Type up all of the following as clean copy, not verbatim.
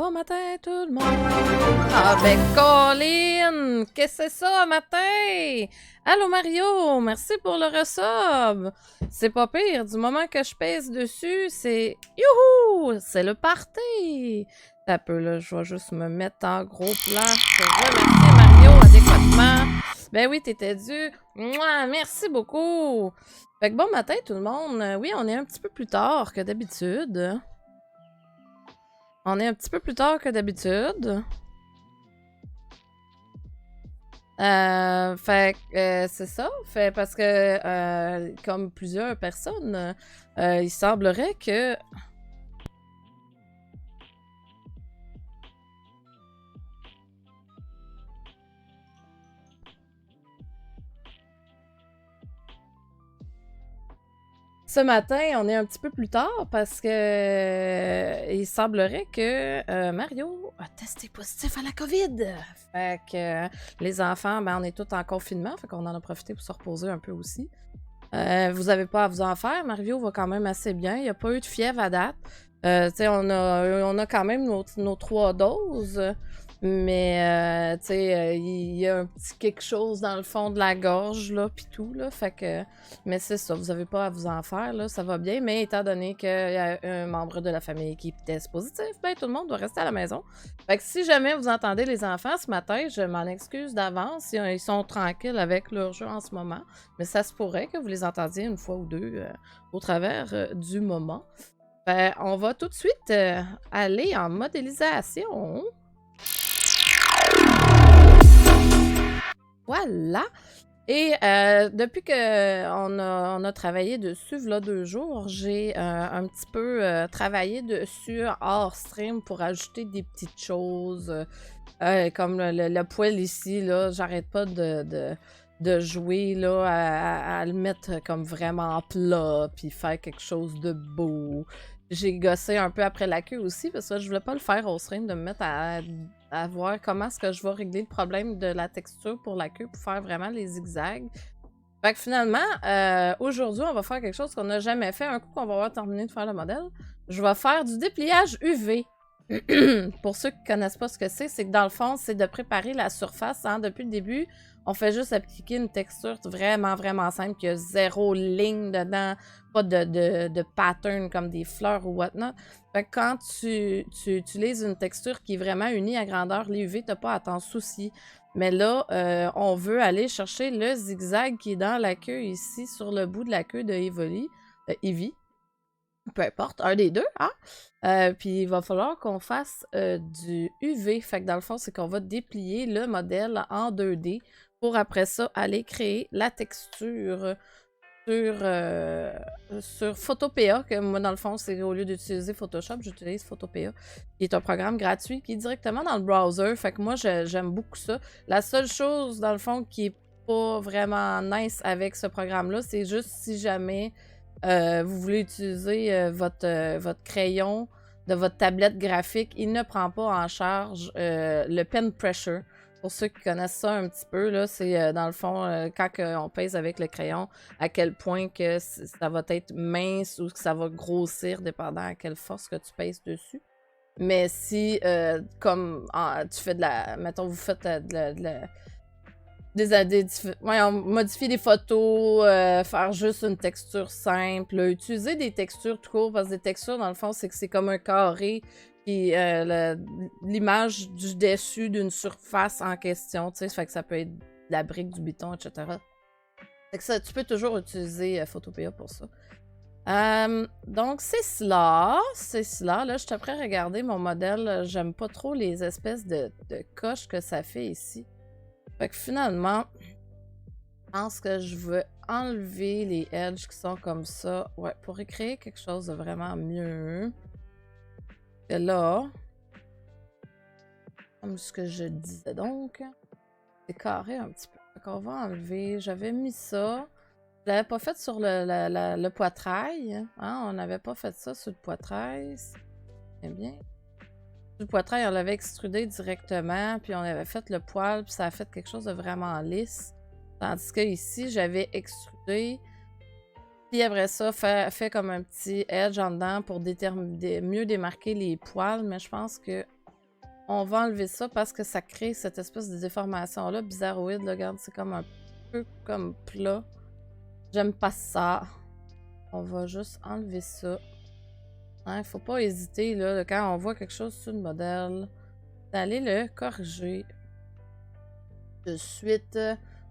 Bon matin tout le monde! Avec Colin! Qu'est-ce que c'est ça, matin? Allô Mario! Merci pour le resub! C'est pas pire, du moment que je pèse dessus, c'est... Youhou! C'est le party! Un peu là, je vais juste me mettre en gros plan pour remercier Mario adéquatement. Ben oui, t'étais dû. Mouah, merci beaucoup! Fait que bon matin tout le monde. Oui, on est un petit peu plus tard que d'habitude. On est un petit peu plus tard que d'habitude. C'est ça. Fait parce que, comme plusieurs personnes, il semblerait que... Ce matin, on est un petit peu plus tard parce que il semblerait que Mario a testé positif à la COVID. Fait que les enfants, ben, on est tous en confinement, fait qu'on en a profité pour se reposer un peu aussi. Vous n'avez pas à vous en faire, Mario va quand même assez bien. Il n'y a pas eu de fièvre à date. On a quand même nos 3 doses. Mais, il y a un petit quelque chose dans le fond de la gorge, là, pis tout, là, fait que... Mais c'est ça, vous avez pas à vous en faire, là, ça va bien, mais étant donné qu'il y a un membre de la famille qui teste positif, ben tout le monde doit rester à la maison. Fait que si jamais vous entendez les enfants ce matin, je m'en excuse d'avance, ils sont tranquilles avec leur jeu en ce moment, mais ça se pourrait que vous les entendiez une fois ou deux au travers du moment. Ben, on va tout de suite aller en modélisation. Voilà! Et depuis qu'on on a travaillé dessus, voilà 2 jours, j'ai un petit peu travaillé dessus hors stream pour ajouter des petites choses. Comme le poêle ici, là, j'arrête pas de jouer là, à le mettre comme vraiment plat, puis faire quelque chose de beau. J'ai gossé un peu après la queue aussi, parce que je voulais pas le faire au stream, de me mettre à voir comment est-ce que je vais régler le problème de la texture pour la queue pour faire vraiment les zigzags. Fait que finalement, aujourd'hui, on va faire quelque chose qu'on n'a jamais fait. Un coup qu'on va avoir terminé de faire le modèle, je vais faire du dépliage UV. Pour ceux qui ne connaissent pas ce que c'est que dans le fond, c'est de préparer la surface. Hein. Depuis le début, on fait juste appliquer une texture vraiment, vraiment simple, qui a 0 ligne dedans, pas de pattern comme des fleurs ou whatnot. Fait que quand tu utilises une texture qui est vraiment unie à grandeur, l'UV, tu n'as pas à t'en soucier. Mais là, on veut aller chercher le zigzag qui est dans la queue ici, sur le bout de la queue de Eevee. Peu importe, un des deux, hein? Puis il va falloir qu'on fasse du UV. Fait que dans le fond, c'est qu'on va déplier le modèle en 2D pour après ça aller créer la texture sur Photopea, que moi, dans le fond, c'est au lieu d'utiliser Photoshop, j'utilise Photopea, qui est un programme gratuit qui est directement dans le browser. Fait que moi, j'aime beaucoup ça. La seule chose, dans le fond, qui est pas vraiment nice avec ce programme-là, c'est juste si jamais vous voulez utiliser votre crayon de votre tablette graphique, il ne prend pas en charge le pen pressure. Pour ceux qui connaissent ça un petit peu, là, c'est dans le fond, quand on pèse avec le crayon, à quel point que ça va être mince ou que ça va grossir, dépendant à quelle force que tu pèses dessus. Mais si, comme tu fais de la... Mettons, vous faites modifier des photos, faire juste une texture simple, utiliser des textures tout court, parce que des textures, dans le fond, c'est que c'est comme un carré, puis l'image du dessus d'une surface en question, tu sais, ça fait que ça peut être de la brique, du béton, etc. Fait que ça, tu peux toujours utiliser Photopea pour ça. Donc, c'est cela. Là, je te ferai regarder mon modèle. J'aime pas trop les espèces de coches que ça fait ici. Fait que finalement, je pense que je veux enlever les edges qui sont comme ça. Ouais, pour créer quelque chose de vraiment mieux. Et là, comme ce que je disais donc, c'est carré un petit peu. Fait qu'on va enlever. J'avais mis ça. Je l'avais pas fait sur le poitrail. Hein? On n'avait pas fait ça sur le poitrail. C'est bien. Le poitrail, on l'avait extrudé directement, puis on avait fait le poil, puis ça a fait quelque chose de vraiment lisse. Tandis que ici, j'avais extrudé, puis après ça, fait comme un petit edge en dedans pour mieux démarquer les poils, mais je pense que on va enlever ça parce que ça crée cette espèce de déformation-là, bizarroïde. Là, regarde, c'est comme un peu comme plat. J'aime pas ça. On va juste enlever ça. Hein, faut pas hésiter, là, quand on voit quelque chose sur le modèle, d'aller le corriger de suite.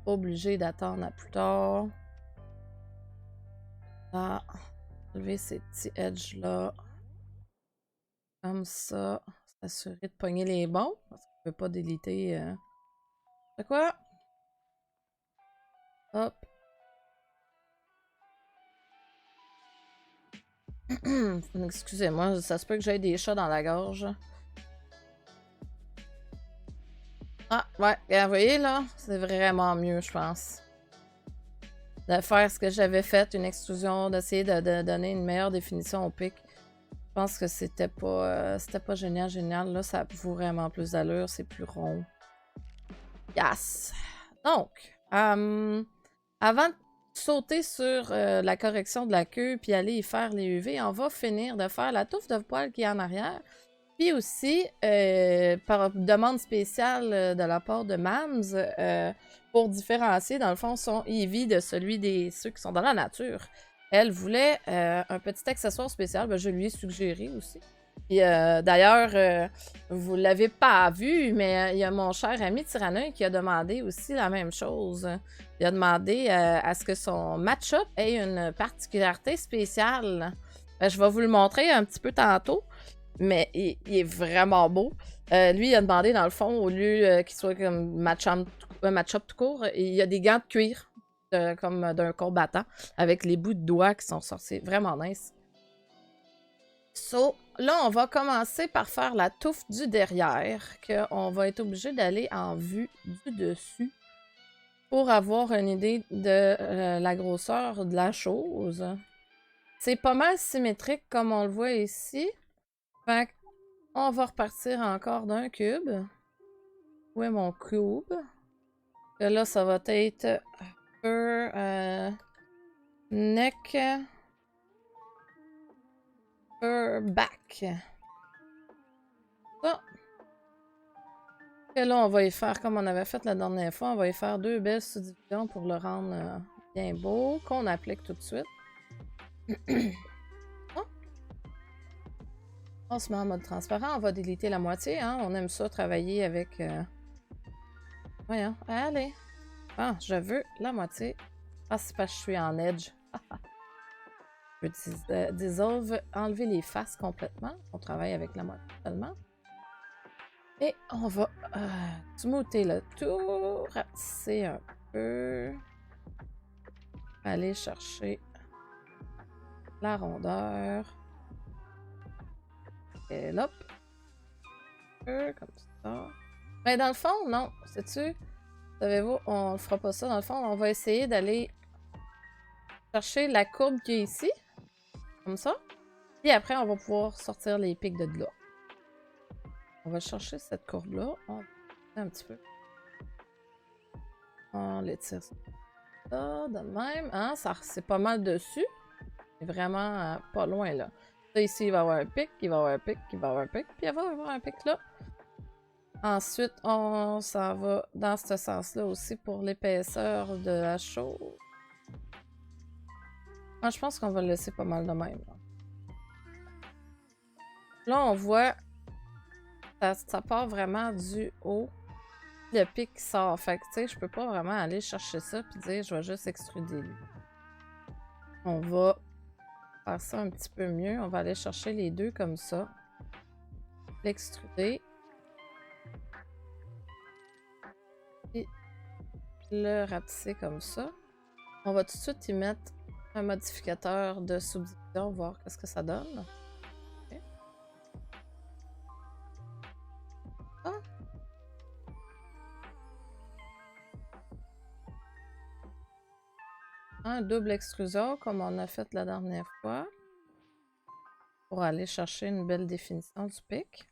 Pas obligé d'attendre à plus tard. Là, enlever ces petits edges-là. Comme ça. S'assurer de pogner les bons. Parce qu'on peut pas déliter. C'est quoi? Hop. Excusez-moi, ça se peut que j'aie des chats dans la gorge. Ah, ouais, vous voyez là, c'est vraiment mieux, je pense. De faire ce que j'avais fait, une extrusion, d'essayer de donner une meilleure définition au pic. Je pense que c'était pas génial. Là, ça a vraiment plus d'allure, c'est plus rond. Yes! Donc, avant de sauter sur la correction de la queue puis aller y faire les UV, on va finir de faire la touffe de poil qui est en arrière. Puis aussi, par demande spéciale de la part de Mams, pour différencier, dans le fond, son Eevee de celui des ceux qui sont dans la nature. Elle voulait un petit accessoire spécial, ben, je lui ai suggéré aussi. Puis d'ailleurs, vous l'avez pas vu, mais il y a mon cher ami Tyrannin qui a demandé aussi la même chose. Il a demandé à ce que son match-up ait une particularité spéciale. Je vais vous le montrer un petit peu tantôt. Mais il est vraiment beau. Lui, il a demandé, dans le fond, au lieu qu'il soit comme match-up tout court, il y a des gants de cuir, comme d'un combattant, avec les bouts de doigts qui sont sortis. Vraiment nice. So, là, on va commencer par faire la touffe du derrière, qu'on va être obligé d'aller en vue du dessus pour avoir une idée de la grosseur de la chose. C'est pas mal symétrique comme on le voit ici. Fait on va repartir encore d'un cube. Où est mon cube? Et là, ça va être neck, back. Ça. Et là, on va y faire comme on avait fait la dernière fois. On va y faire 2 belles subdivisions pour le rendre bien beau, qu'on applique tout de suite. Oh. On se met en mode transparent. On va déliter la moitié. Hein? On aime ça, travailler avec... Voyons, allez. Ah, je veux la moitié. Ah, c'est parce que je suis en edge. Je peux dissolve, enlever les faces complètement. On travaille avec la moitié seulement. Et on va smoother le tout, rapetisser un peu. Aller chercher la rondeur. Et hop. Comme ça. Mais dans le fond, non. Sais-tu? Savez-vous, on ne fera pas ça. Dans le fond, on va essayer d'aller chercher la courbe qui est ici. Comme ça. Puis après, on va pouvoir sortir les pics de là. On va chercher cette courbe-là. On va un petit peu. On l'étire ça de même. Hein? Ça, c'est pas mal dessus. C'est vraiment pas loin là. Ça ici, il va y avoir un pic, il va y avoir un pic, il va y avoir un pic, puis il va y avoir un pic là. Ensuite, on s'en va dans ce sens-là aussi pour l'épaisseur de la chose. Moi, je pense qu'on va le laisser pas mal de même. Là, on voit ça part vraiment du haut. Le pic qui sort. Fait que, tu sais, je peux pas vraiment aller chercher ça puis dire je vais juste extruder lui. On va faire ça un petit peu mieux. On va aller chercher les deux comme ça. L'extruder. Puis le rapetisser comme ça. On va tout de suite y mettre un modificateur de subdivision, voir qu'est-ce que ça donne. Okay. Ah. Un double extrusion comme on a fait la dernière fois. Pour aller chercher une belle définition du pic.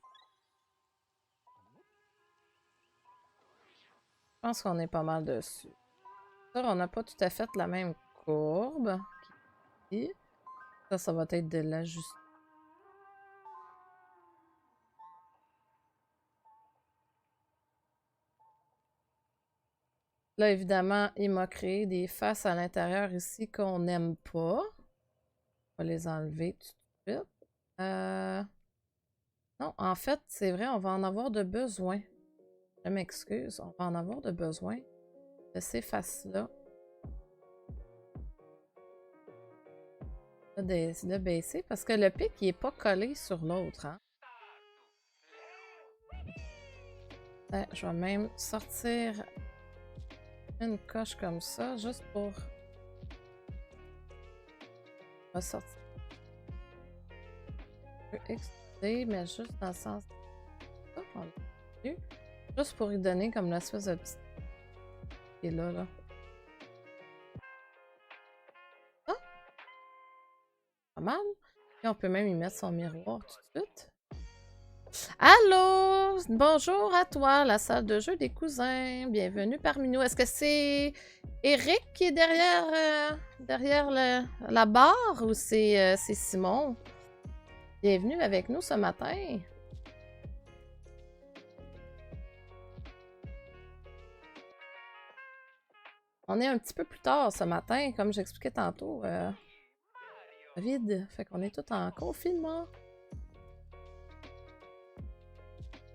Je pense qu'on est pas mal dessus. On n'a pas tout à fait la même courbe. Ça va être de l'ajuster. Là, évidemment, il m'a créé des faces à l'intérieur ici qu'on n'aime pas. On va les enlever tout de suite. Non, en fait, c'est vrai, on va en avoir de besoin. Je m'excuse, on va en avoir de besoin de ces faces-là. De baisser parce que le pic, il n'est pas collé sur l'autre. Hein? Je vais même sortir une coche comme ça, juste pour ressortir. Je peux extruder, mais juste dans le sens. Juste pour lui donner comme l'espèce de petit. Qui est là, là. Ah! Pas mal. Et on peut même y mettre son miroir tout de suite. Allô! Bonjour à toi, la salle de jeu des cousins. Bienvenue parmi nous. Est-ce que c'est Eric qui est derrière la barre ou c'est Simon? Bienvenue avec nous ce matin. On est un petit peu plus tard ce matin, comme j'expliquais tantôt. Covid, fait qu'on est tous en confinement.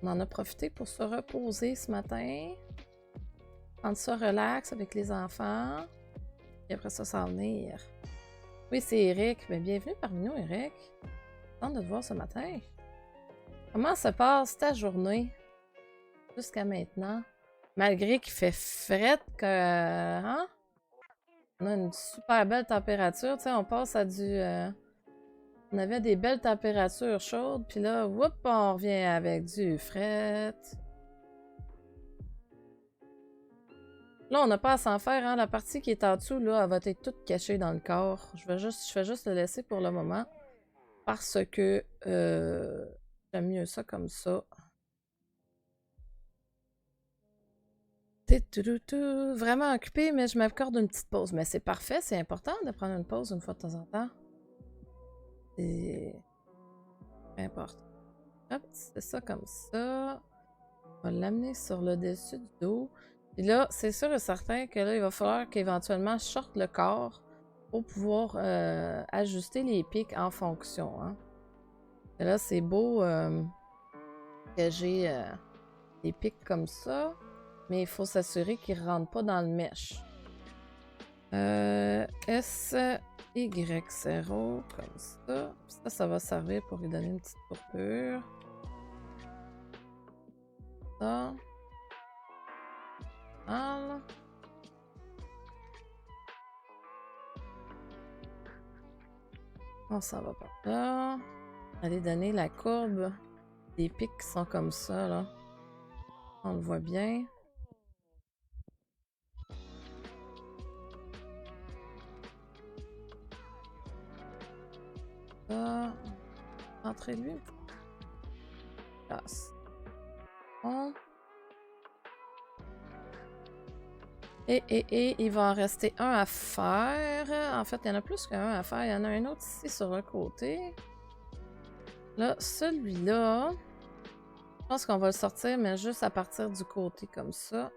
On en a profité pour se reposer ce matin. Prendre ça relax avec les enfants. Et après ça, s'en venir. Oui, c'est Eric. Bien, bienvenue parmi nous, Eric. Content de te voir ce matin. Comment se passe ta journée jusqu'à maintenant? Malgré qu'il fait fret que... Hein? On a une super belle température. Tu sais, on passe à du... On avait des belles températures chaudes. Puis là, whoop, on revient avec du fret. Là, on n'a pas à s'en faire, hein. La partie qui est en dessous, là, elle va être toute cachée dans le corps. Je fais juste le laisser pour le moment. Parce que j'aime mieux ça comme ça. Vraiment occupé, mais je m'accorde une petite pause. Mais c'est parfait, c'est important de prendre une pause une fois de temps en temps. C'est important. Hop, c'est ça comme ça. On va l'amener sur le dessus du dos. Puis là, c'est sûr et certain que là, il va falloir qu'éventuellement je sorte le corps pour pouvoir ajuster les pics en fonction. Hein. Et là, c'est beau que j'ai des pics comme ça, mais il faut s'assurer qu'ils ne rentrent pas dans le mesh. SY0 comme ça. Puis ça va servir pour lui donner une petite courbure. Ça. Voilà. On s'en va par là. Allez donner la courbe des pics qui sont comme ça, là. On le voit bien. Ça. Entrez-lui. Place. Bon. Et il va en rester un à faire. En fait, il y en a plus qu'un à faire. Il y en a un autre ici sur le côté. Là, celui-là, je pense qu'on va le sortir, mais juste à partir du côté comme ça.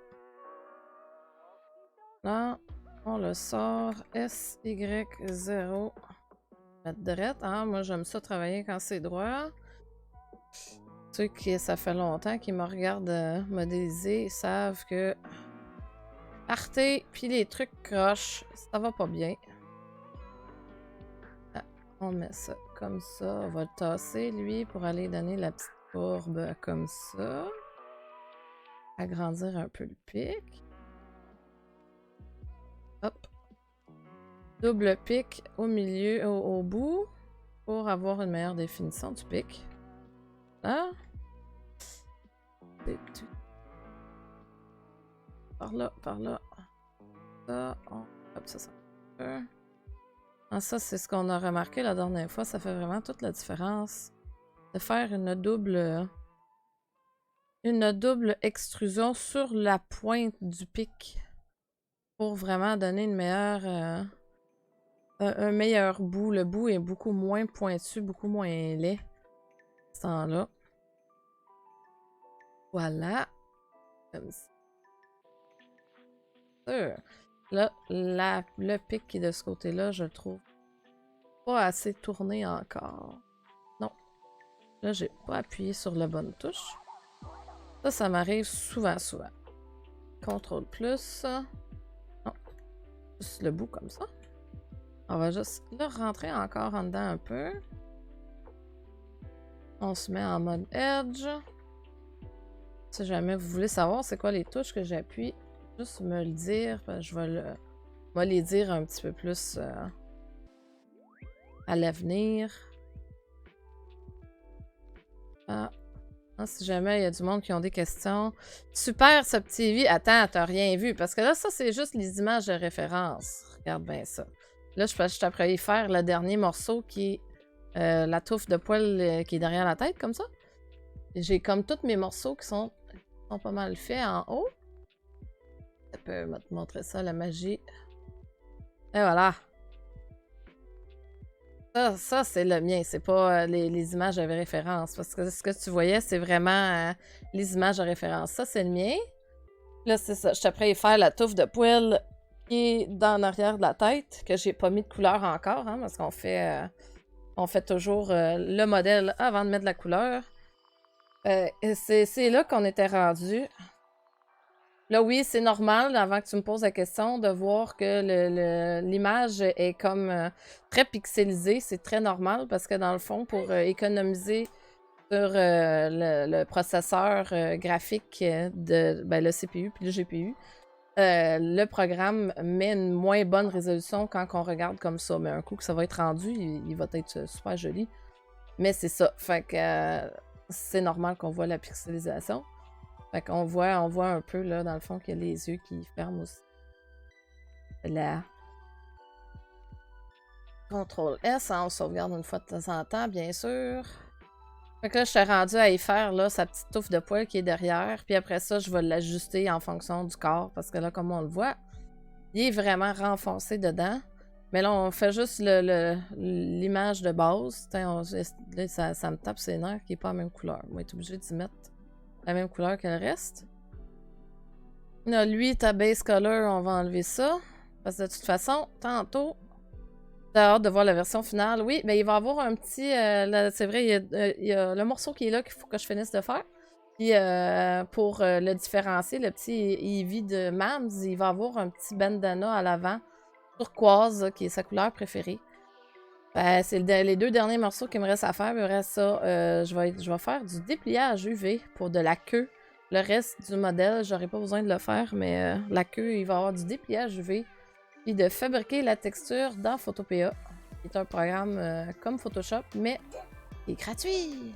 Là, on le sort. SY0. Mettre drette, hein? Moi, j'aime ça travailler quand c'est droit. Ceux qui, ça fait longtemps qu'ils me regardent modéliser, ils savent que Arte, puis les trucs croches, ça va pas bien. Ah, on met ça comme ça. On va le tasser, lui, pour aller donner la petite courbe comme ça. Agrandir un peu le pic. Hop. Double pic au milieu, au bout, pour avoir une meilleure définition du pic. Là. Par là, par là. Ça, hop, ça. Ah, ça, c'est ce qu'on a remarqué la dernière fois. Ça fait vraiment toute la différence de faire une double extrusion sur la pointe du pic pour vraiment donner une meilleure, un meilleur bout. Le bout est beaucoup moins pointu, beaucoup moins laid. Ce temps-là. Voilà. Comme ça. sûr. Là, le pic qui est de ce côté-là, je le trouve pas assez tourné encore. Non. Là, j'ai pas appuyé sur la bonne touche. Ça m'arrive souvent. CTRL plus. Non. Juste le bout comme ça. On va juste le rentrer encore en dedans un peu. On se met en mode Edge. Si jamais vous voulez savoir c'est quoi les touches que j'appuie, juste me le dire. Je vais les dire un petit peu plus à l'avenir. Si jamais il y a du monde qui ont des questions. Super, ce petit vie. Attends, t'as rien vu. Parce que là, ça, c'est juste les images de référence. Regarde bien ça. Là, je suis après y faire le dernier morceau qui est la touffe de poil qui est derrière la tête, comme ça. J'ai comme tous mes morceaux qui sont pas mal faits en haut. Ça peut te montrer ça, la magie. Et voilà. Ça c'est le mien, c'est pas les images de référence. Parce que ce que tu voyais, c'est vraiment les images de référence. Ça, c'est le mien. Là, c'est ça. Je suis prêt à faire la touffe de poil qui est dans l'arrière de la tête, que j'ai pas mis de couleur encore, hein, parce qu'on fait toujours le modèle avant de mettre de la couleur. C'est là qu'on était rendu. Là, oui, c'est normal, avant que tu me poses la question, de voir que l'image est comme très pixelisée. C'est très normal parce que dans le fond, pour économiser sur le processeur graphique le CPU puis le GPU, le programme met une moins bonne résolution quand on regarde comme ça. Mais un coup que ça va être rendu, il va être super joli. Mais c'est ça. Fait que c'est normal qu'on voit la pixelisation. Fait qu'on voit un peu, là, dans le fond, qu'il y a les yeux qui ferment aussi. Là. CTRL S, hein, on sauvegarde une fois de temps en temps, bien sûr. Fait que là, je suis rendue à y faire, là, sa petite touffe de poil qui est derrière. Puis après ça, je vais l'ajuster en fonction du corps. Parce que là, comme on le voit, il est vraiment renfoncé dedans. Mais là, on fait juste l'image de base. Là, ça me tape ses nerfs qui n'est pas la même couleur. On va être obligé d'y mettre la même couleur que le reste. Là, lui, ta base color, on va enlever ça. Parce que de toute façon, tantôt, t'as hâte de voir la version finale. Oui, mais il va y avoir un petit... c'est vrai, il y a le morceau qui est là qu'il faut que je finisse de faire. Puis pour le différencier, le petit Eevee de Mams, il va avoir un petit bandana à l'avant, turquoise, qui est sa couleur préférée. C'est les deux derniers morceaux qu'il me reste à faire. Il me reste ça. Je vais faire du dépliage UV pour de la queue. Le reste du modèle, j'aurais pas besoin de le faire, mais la queue, il va y avoir du dépliage UV. Puis de fabriquer la texture dans Photopea, qui est un programme comme Photoshop, mais qui est gratuit.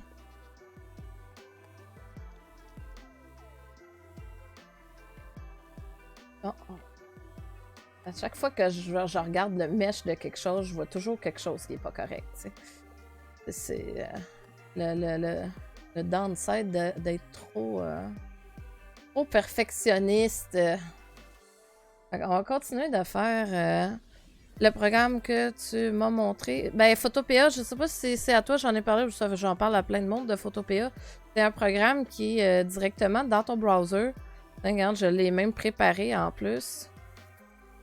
À chaque fois que je regarde le mesh de quelque chose, je vois toujours quelque chose qui est pas correct. C'est le downside d'être trop perfectionniste. On va continuer de faire le programme que tu m'as montré. Ben, Photopea, je sais pas si c'est à toi, j'en ai parlé, j'en parle à plein de monde de Photopea. C'est un programme qui est directement dans ton browser. Regarde, je l'ai même préparé en plus.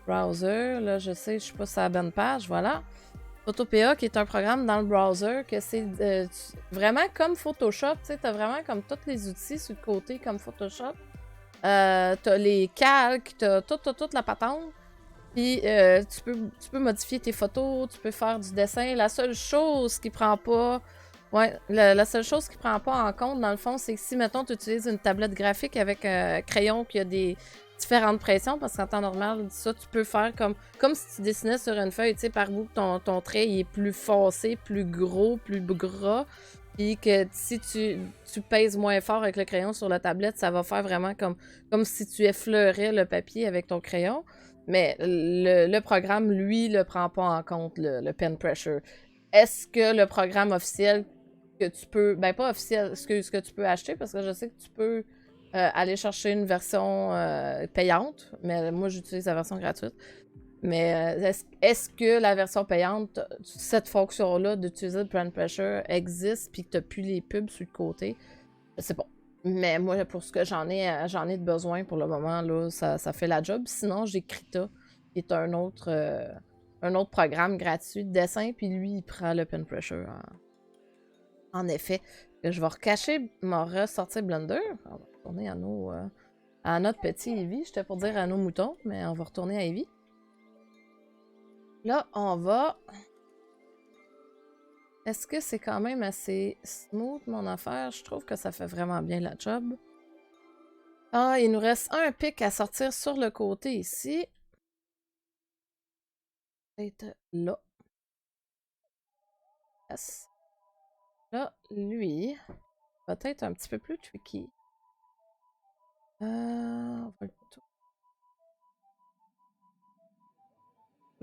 Browser, là, je sais, je suis pas sur la bonne page, voilà. Photopea, qui est un programme dans le browser, que c'est vraiment comme Photoshop, tu sais, t'as vraiment comme tous les outils sur le côté comme Photoshop. T'as les calques, t'as toute la patente. Puis tu peux modifier tes photos, tu peux faire du dessin. La seule chose qui prend pas... Ouais, la seule chose qui prend pas en compte, dans le fond, c'est que si, mettons, tu utilises une tablette graphique avec un crayon qui a des différentes pressions, parce qu'en temps normal, ça, tu peux faire comme si tu dessinais sur une feuille, tu sais, par bout, ton trait il est plus foncé, plus gros, plus gras, puis que si tu pèses moins fort avec le crayon sur la tablette, ça va faire vraiment comme si tu effleurais le papier avec ton crayon. Mais le programme, lui, le prend pas en compte, le pen pressure. Est-ce que le programme officiel que tu peux... Ben, pas officiel, que tu peux acheter, parce que je sais que tu peux aller chercher une version payante, mais moi, j'utilise la version gratuite. Mais est-ce que la version payante, cette fonction-là d'utiliser le pen pressure existe, puis que tu n'as plus les pubs sur le côté? Je sais pas. Mais moi, pour ce que j'en ai de besoin pour le moment, là, ça fait la job. Sinon, j'ai Krita, qui est un autre programme gratuit de dessin, puis lui, il prend le pen pressure. En effet, que je vais recacher, m'en ressortir Blender. On va retourner à notre petit Eevee. J'étais pour dire à nos moutons, mais on va retourner à Eevee. Là, on va... Est-ce que c'est quand même assez smooth, mon affaire? Je trouve que ça fait vraiment bien la job. Ah, il nous reste un pic à sortir sur le côté ici. Peut-être là. Yes. Là, lui, peut-être un petit peu plus tricky. On va le tout.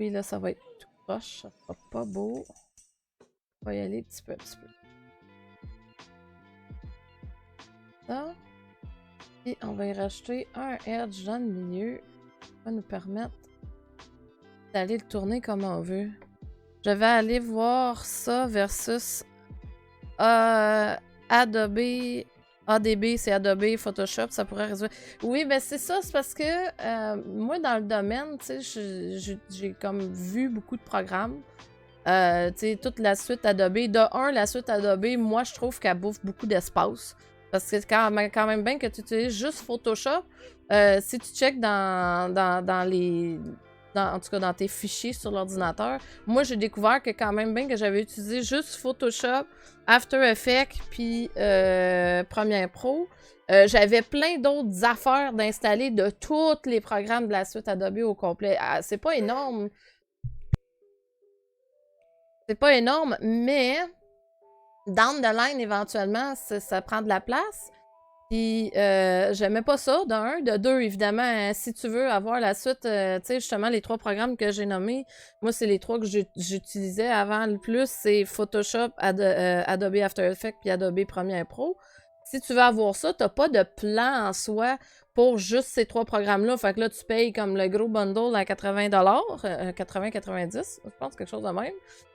Oui, là, ça va être tout proche. Ça sera pas beau. On va y aller petit peu, petit peu. Ça. Et on va y rajouter un edge dans le milieu. Ça va nous permettre d'aller le tourner comme on veut. Je vais aller voir ça versus Adobe. ADB, c'est Adobe Photoshop, ça pourrait résoudre. Oui, ben c'est ça, c'est parce que moi, dans le domaine, tu sais, j'ai comme vu beaucoup de programmes. Tu sais, toute la suite Adobe. La suite Adobe, moi, je trouve qu'elle bouffe beaucoup d'espace. Parce que c'est quand même bien que tu utilises juste Photoshop. Si tu checkes dans les... en tout cas, dans tes fichiers sur l'ordinateur, moi, j'ai découvert que quand même bien que j'avais utilisé juste Photoshop, After Effects, puis Premiere Pro. J'avais plein d'autres affaires d'installer de tous les programmes de la suite Adobe au complet. Ah, c'est pas énorme. C'est pas énorme, mais down the line, éventuellement, ça prend de la place. Puis, j'aimais pas ça, d'un. De deux, évidemment, si tu veux avoir la suite, tu sais, justement, les 3 programmes que j'ai nommés, moi, c'est les 3 que j'utilisais avant le plus, c'est Photoshop, Adobe After Effects puis Adobe Premiere Pro. Si tu veux avoir ça, t'as pas de plan en soi pour juste ces 3 programmes-là. Fait que là, tu payes comme le gros bundle à 80$, 80-90$, je pense, quelque chose de même.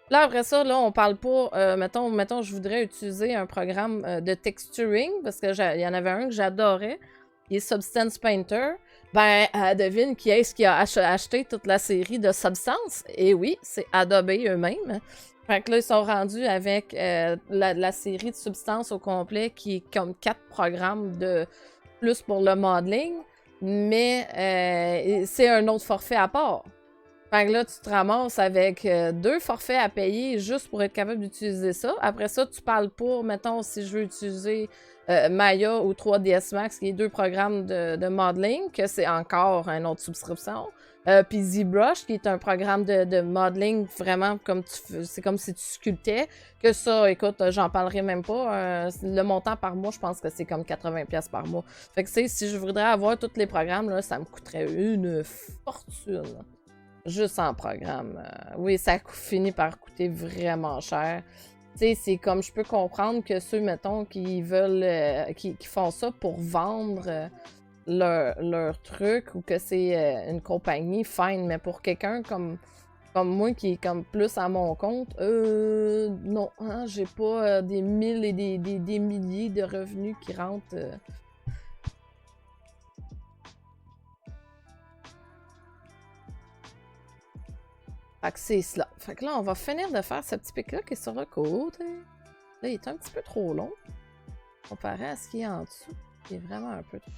Là, après ça, là, on parle pas. Mettons, je voudrais utiliser un programme de texturing, parce que il y en avait un que j'adorais, qui est Substance Painter. Ben, devine qui est-ce qui a acheté toute la série de Substance? Et oui, c'est Adobe eux-mêmes. Fait que là, ils sont rendus avec la série de Substance au complet, qui est comme 4 programmes de plus pour le modeling, mais c'est un autre forfait à part. Fait que là, tu te ramasses avec 2 forfaits à payer juste pour être capable d'utiliser ça. Après ça, tu parles pour, mettons, si je veux utiliser Maya ou 3ds Max, qui est 2 programmes de modeling, que c'est encore une autre subscription. Puis ZBrush, qui est un programme de modeling vraiment comme c'est comme si tu sculptais. Que ça, écoute, j'en parlerai même pas. Le montant par mois, je pense que c'est comme 80$ par mois. Fait que si je voudrais avoir tous les programmes, là, ça me coûterait une fortune. Juste en programme. Oui, ça finit par coûter vraiment cher. Tu sais, c'est comme je peux comprendre que ceux, mettons, qui veulent, qui font ça pour vendre leur truc ou que c'est une compagnie, fine. Mais pour quelqu'un comme moi qui est comme plus à mon compte, non, hein, j'ai pas des mille et des milliers de revenus qui rentrent. Fait que c'est cela. Fait que là, on va finir de faire ce petit pic-là qui est sur le côté. Là, il est un petit peu trop long, comparé à ce qui est en dessous, qui est vraiment un peu trop.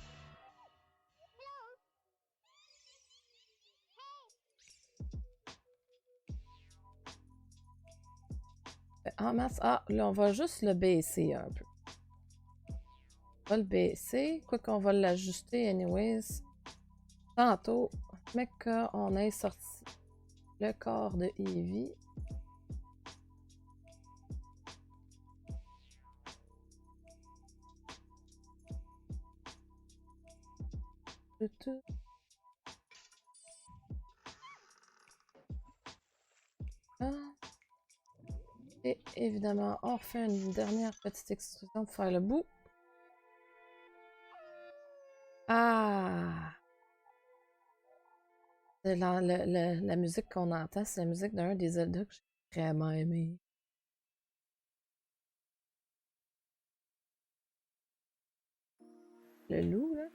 En masse, là, on va juste le baisser un peu. On va le baisser, quoi qu'on va l'ajuster anyways. Tantôt, mais qu'on ait sorti le corps de Eevee. Et évidemment, on refait une dernière petite extrusion pour faire le bout. Ah! La musique qu'on entend, c'est la musique d'un des Zelda que j'ai vraiment aimé. Le loup, là.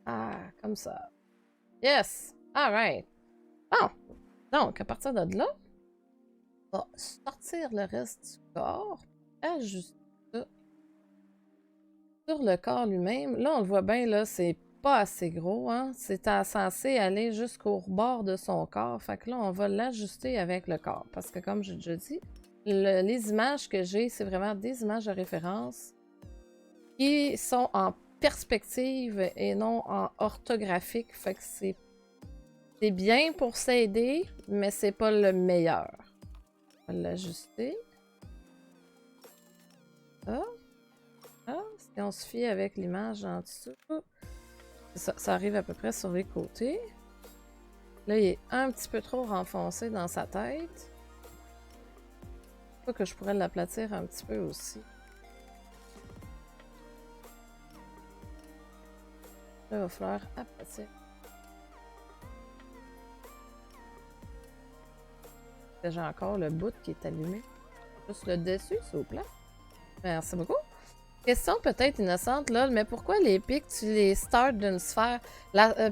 Ah, comme ça. Yes! Alright. Bon. Donc, à partir de là, on va sortir le reste du corps. Ajuster ça sur le corps lui-même. Là, on le voit bien, là, c'est pas assez gros, hein. C'est censé aller jusqu'au bord de son corps. Fait que là, on va l'ajuster avec le corps. Parce que, comme j'ai déjà dit, les images que j'ai, c'est vraiment des images de référence qui sont en perspective et non en orthographique. Fait que c'est bien pour s'aider, mais c'est pas le meilleur. On va l'ajuster. Ah, ah, si on se fie avec l'image en dessous, ça arrive à peu près sur les côtés. Là, il est un petit peu trop renfoncé dans sa tête. Je crois que je pourrais l'aplatir un petit peu aussi. Là, il va falloir aplatir. J'ai encore le bout qui est allumé. Juste le dessus, s'il vous plaît. Merci beaucoup. Question peut-être innocente, là, mais pourquoi les pics, tu les starts d'une sphère?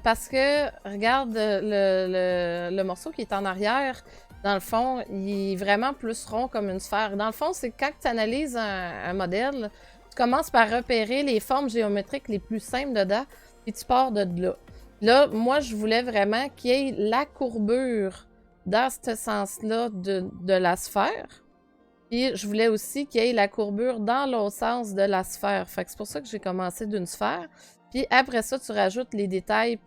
Parce que, regarde, le morceau qui est en arrière, dans le fond, il est vraiment plus rond comme une sphère. Dans le fond, c'est quand tu analyses un modèle, tu commences par repérer les formes géométriques les plus simples dedans, puis tu pars de là. Là, moi, je voulais vraiment qu'il y ait la courbure dans ce sens-là de la sphère. Puis je voulais aussi qu'il y ait la courbure dans l'autre sens de la sphère. Fait que c'est pour ça que j'ai commencé d'une sphère. Puis après ça, tu rajoutes les détails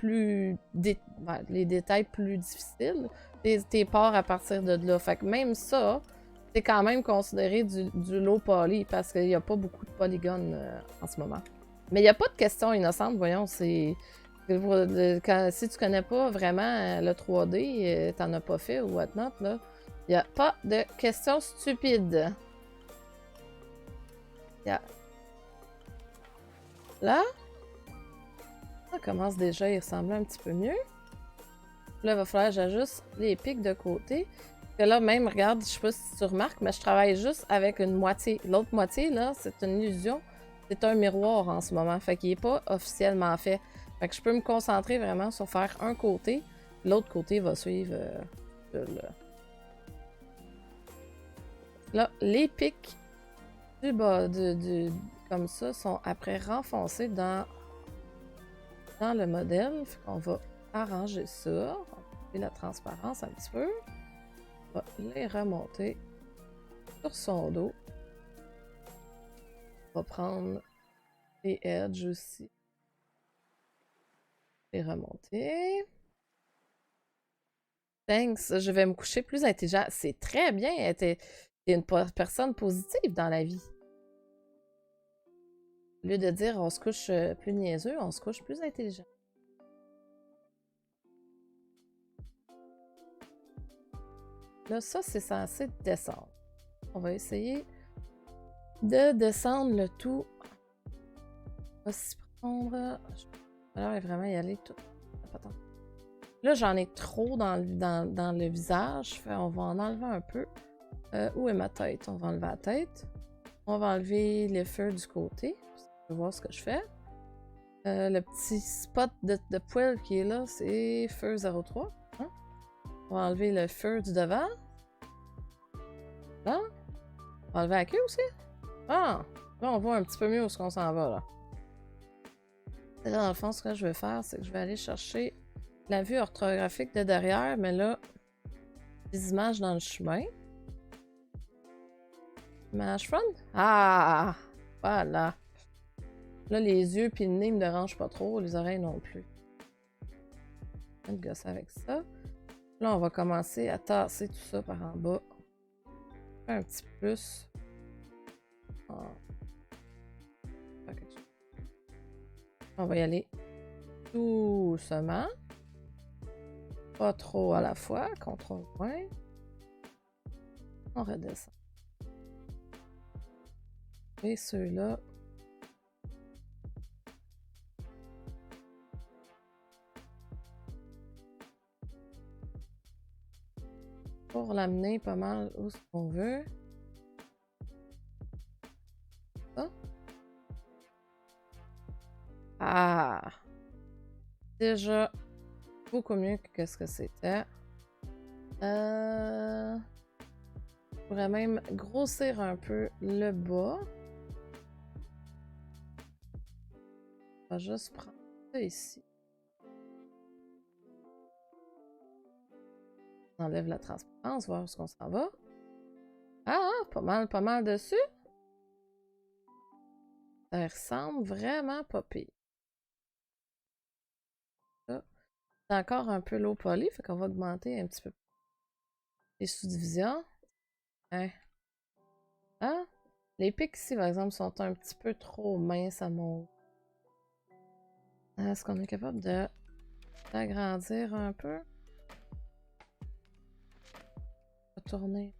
les détails plus difficiles. Tes parts à partir de là. Fait que même ça, c'est quand même considéré du low poly parce qu'il n'y a pas beaucoup de polygones en ce moment. Mais il n'y a pas de questions innocentes, voyons. Si tu connais pas vraiment le 3D, t'en as pas fait ou whatnot, là. Il n'y a pas de questions stupides. Là, ça commence déjà à y ressembler un petit peu mieux. Là, il va falloir que j'ajuste les pics de côté. Que là, même, regarde, je sais pas si tu remarques, mais je travaille juste avec une moitié. L'autre moitié, là, c'est une illusion. C'est un miroir en ce moment. Fait qu'il n'est pas officiellement fait. Fait que je peux me concentrer vraiment sur faire un côté. L'autre côté va suivre Là, les pics du bas, comme ça, sont après renfoncés dans le modèle. Fait qu'on va arranger ça. On va couper la transparence un petit peu. On va les remonter sur son dos. On va prendre les edges aussi. Les remonter. Thanks, je vais me coucher plus intelligent. C'est très bien. T'es une personne positive dans la vie. Au lieu de dire on se couche plus niaiseux, on se couche plus intelligent. Là, ça, c'est censé descendre. On va essayer de descendre le tout. On va s'y prendre. Alors, vraiment y aller tout. Là, j'en ai trop dans le visage. On va en enlever un peu. Où est ma tête? On va enlever la tête. On va enlever les feux du côté. Je vais voir ce que je fais. Le petit spot de poil qui est là, c'est feu 03. Hein? On va enlever le feu du devant. Là. On va enlever la queue aussi. Ah! Là, on voit un petit peu mieux où est-ce qu'on s'en va, là. Et là, dans le fond, ce que je vais faire, c'est que je vais aller chercher la vue orthographique de derrière, mais là, des images dans le chemin. Image front? Ah! Voilà. Là, les yeux puis le nez me dérangent pas trop, les oreilles non plus. Je vais gosser avec ça. Là, on va commencer à tasser tout ça par en bas. Un petit peu plus. On va y aller doucement. Pas trop à la fois. CTRL-. On redescend. Et ceux-là. Pour l'amener pas mal où ce qu'on veut. Ça. Ah! Déjà beaucoup mieux que ce que c'était. Je pourrais même grossir un peu le bas. On va juste prendre ça ici. On enlève la transparence, voir où est-ce qu'on s'en va. Ah, pas mal dessus. Ça ressemble vraiment pas pire. Ça. C'est encore un peu low poly, fait qu'on va augmenter un petit peu les sous-divisions. Hein? Ah? Les pics ici, par exemple, sont un petit peu trop minces à mon... Est-ce qu'on est capable de d'agrandir un peu? Retourner.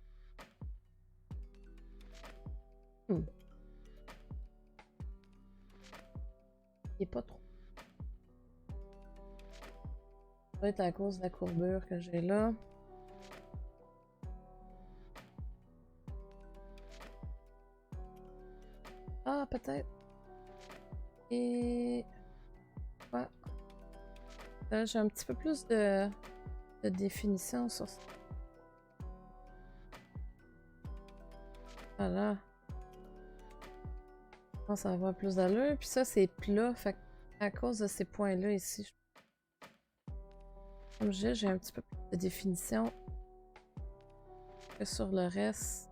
Il est pas trop. Ça doit être à cause de la courbure que j'ai là. Ah, peut-être. Et... Ouais. Là, j'ai un petit peu plus de définition sur ça. Voilà. Je pense avoir plus d'allure. Puis ça, c'est plat. Fait à cause de ces points-là ici, comme j'ai un petit peu plus de définition que sur le reste.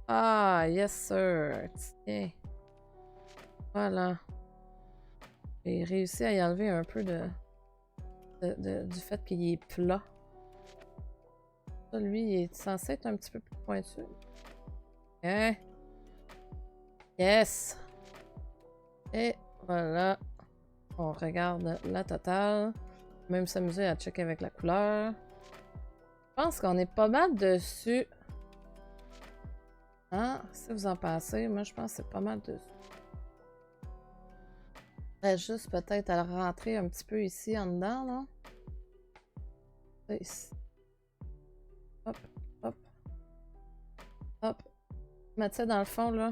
Ah, yes sir. Tiens. Voilà. J'ai réussi à y enlever un peu du fait qu'il est plat. Ça, lui, il est censé être un petit peu plus pointu. Hein? Yes! Et voilà. On regarde la totale. Même s'amuser à checker avec la couleur. Je pense qu'on est pas mal dessus. Hein? Si vous en pensez, moi je pense que c'est pas mal dessus. Juste peut-être à le rentrer un petit peu ici en dedans, là. Ça, ici. Hop, hop. Hop. Mettre ça dans le fond, là.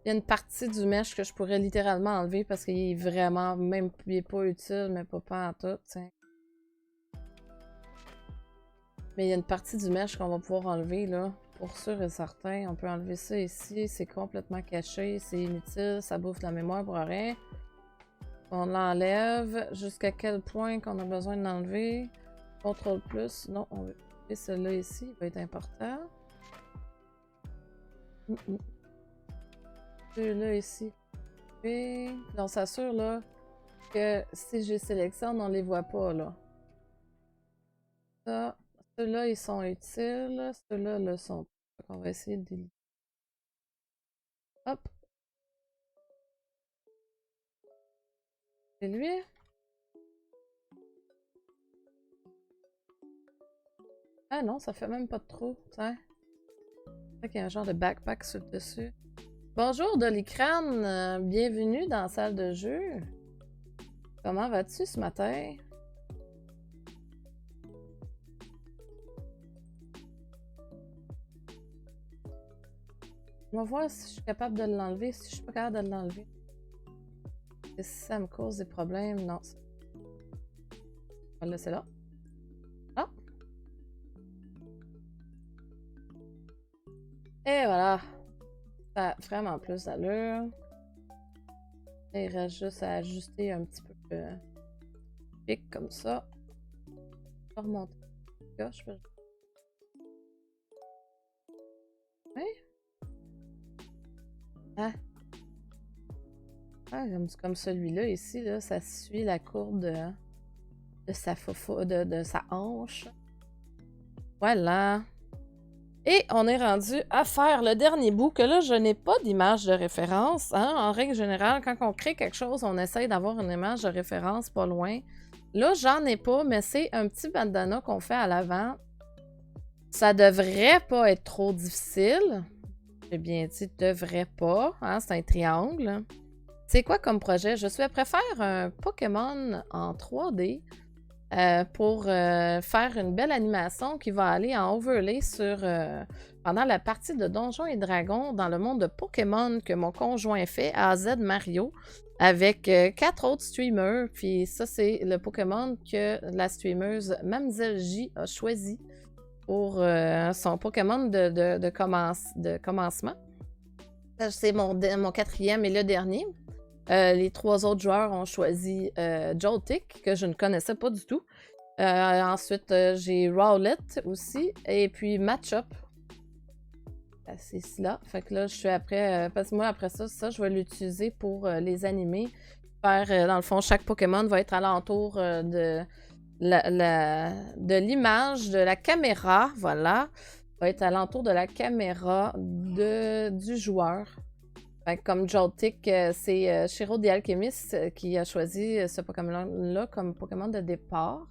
Il y a une partie du mesh que je pourrais littéralement enlever parce qu'il est vraiment, même, il est pas utile, mais pas en tout, tiens. Mais il y a une partie du mesh qu'on va pouvoir enlever, là. Pour sûr et certain. On peut enlever ça ici. C'est complètement caché. C'est inutile. Ça bouffe la mémoire pour rien. On l'enlève. Jusqu'à quel point qu'on a besoin de l'enlever. Contrôle plus. Non, on va enlever celui-là ici. Il va être important. Celui-là ici. Et on s'assure là que si je sélectionne, on les voit pas là. Ça, ceux-là, ils sont utiles. Ceux-là le sont pas. On va essayer de déliter. Hop. C'est lui. Ah non, ça fait même pas de trou. Tiens. Il y a un genre de backpack sur le dessus. Bonjour Dolicrane, bienvenue dans la salle de jeu. Comment vas-tu ce matin? On va voir si je suis capable de l'enlever, si je suis pas capable de l'enlever. Et si ça me cause des problèmes, non. On va le laisser là. Ah! Et voilà. Ça a vraiment plus d'allure. Et il reste juste à ajuster un petit peu le pic comme ça. Je vais remonter. Je peux... Oui? Ah! Ah, comme celui-là ici, là, ça suit la courbe de sa hanche. Voilà. Et on est rendu à faire le dernier bout, que là, je n'ai pas d'image de référence. Hein? En règle générale, quand on crée quelque chose, on essaye d'avoir une image de référence pas loin. Là, j'en ai pas, mais c'est un petit bandana qu'on fait à l'avant. Ça devrait pas être trop difficile. J'ai bien dit devrait pas. Hein? C'est un triangle. C'est quoi comme projet? Je souhaiterais faire un Pokémon en 3D pour faire une belle animation qui va aller en overlay pendant la partie de Donjons et Dragons dans le monde de Pokémon que mon conjoint fait, AZ Mario, avec 4 autres streamers. Puis ça, c'est le Pokémon que la streameuse Mamzelle J a choisi pour son Pokémon de commencement. C'est mon 4e et le dernier. Les 3 autres joueurs ont choisi Joltik, que je ne connaissais pas du tout. Ensuite, j'ai Rowlet aussi. Et puis Matchup. C'est cela. Fait que là, je suis après. Parce que moi, après ça, je vais l'utiliser pour les animer. Dans le fond, chaque Pokémon va être alentour de l'image de la caméra. Voilà. Va être alentour de la caméra du joueur. Fait que comme Joltik, c'est Shiro the Alchemist qui a choisi ce Pokémon-là comme Pokémon de départ.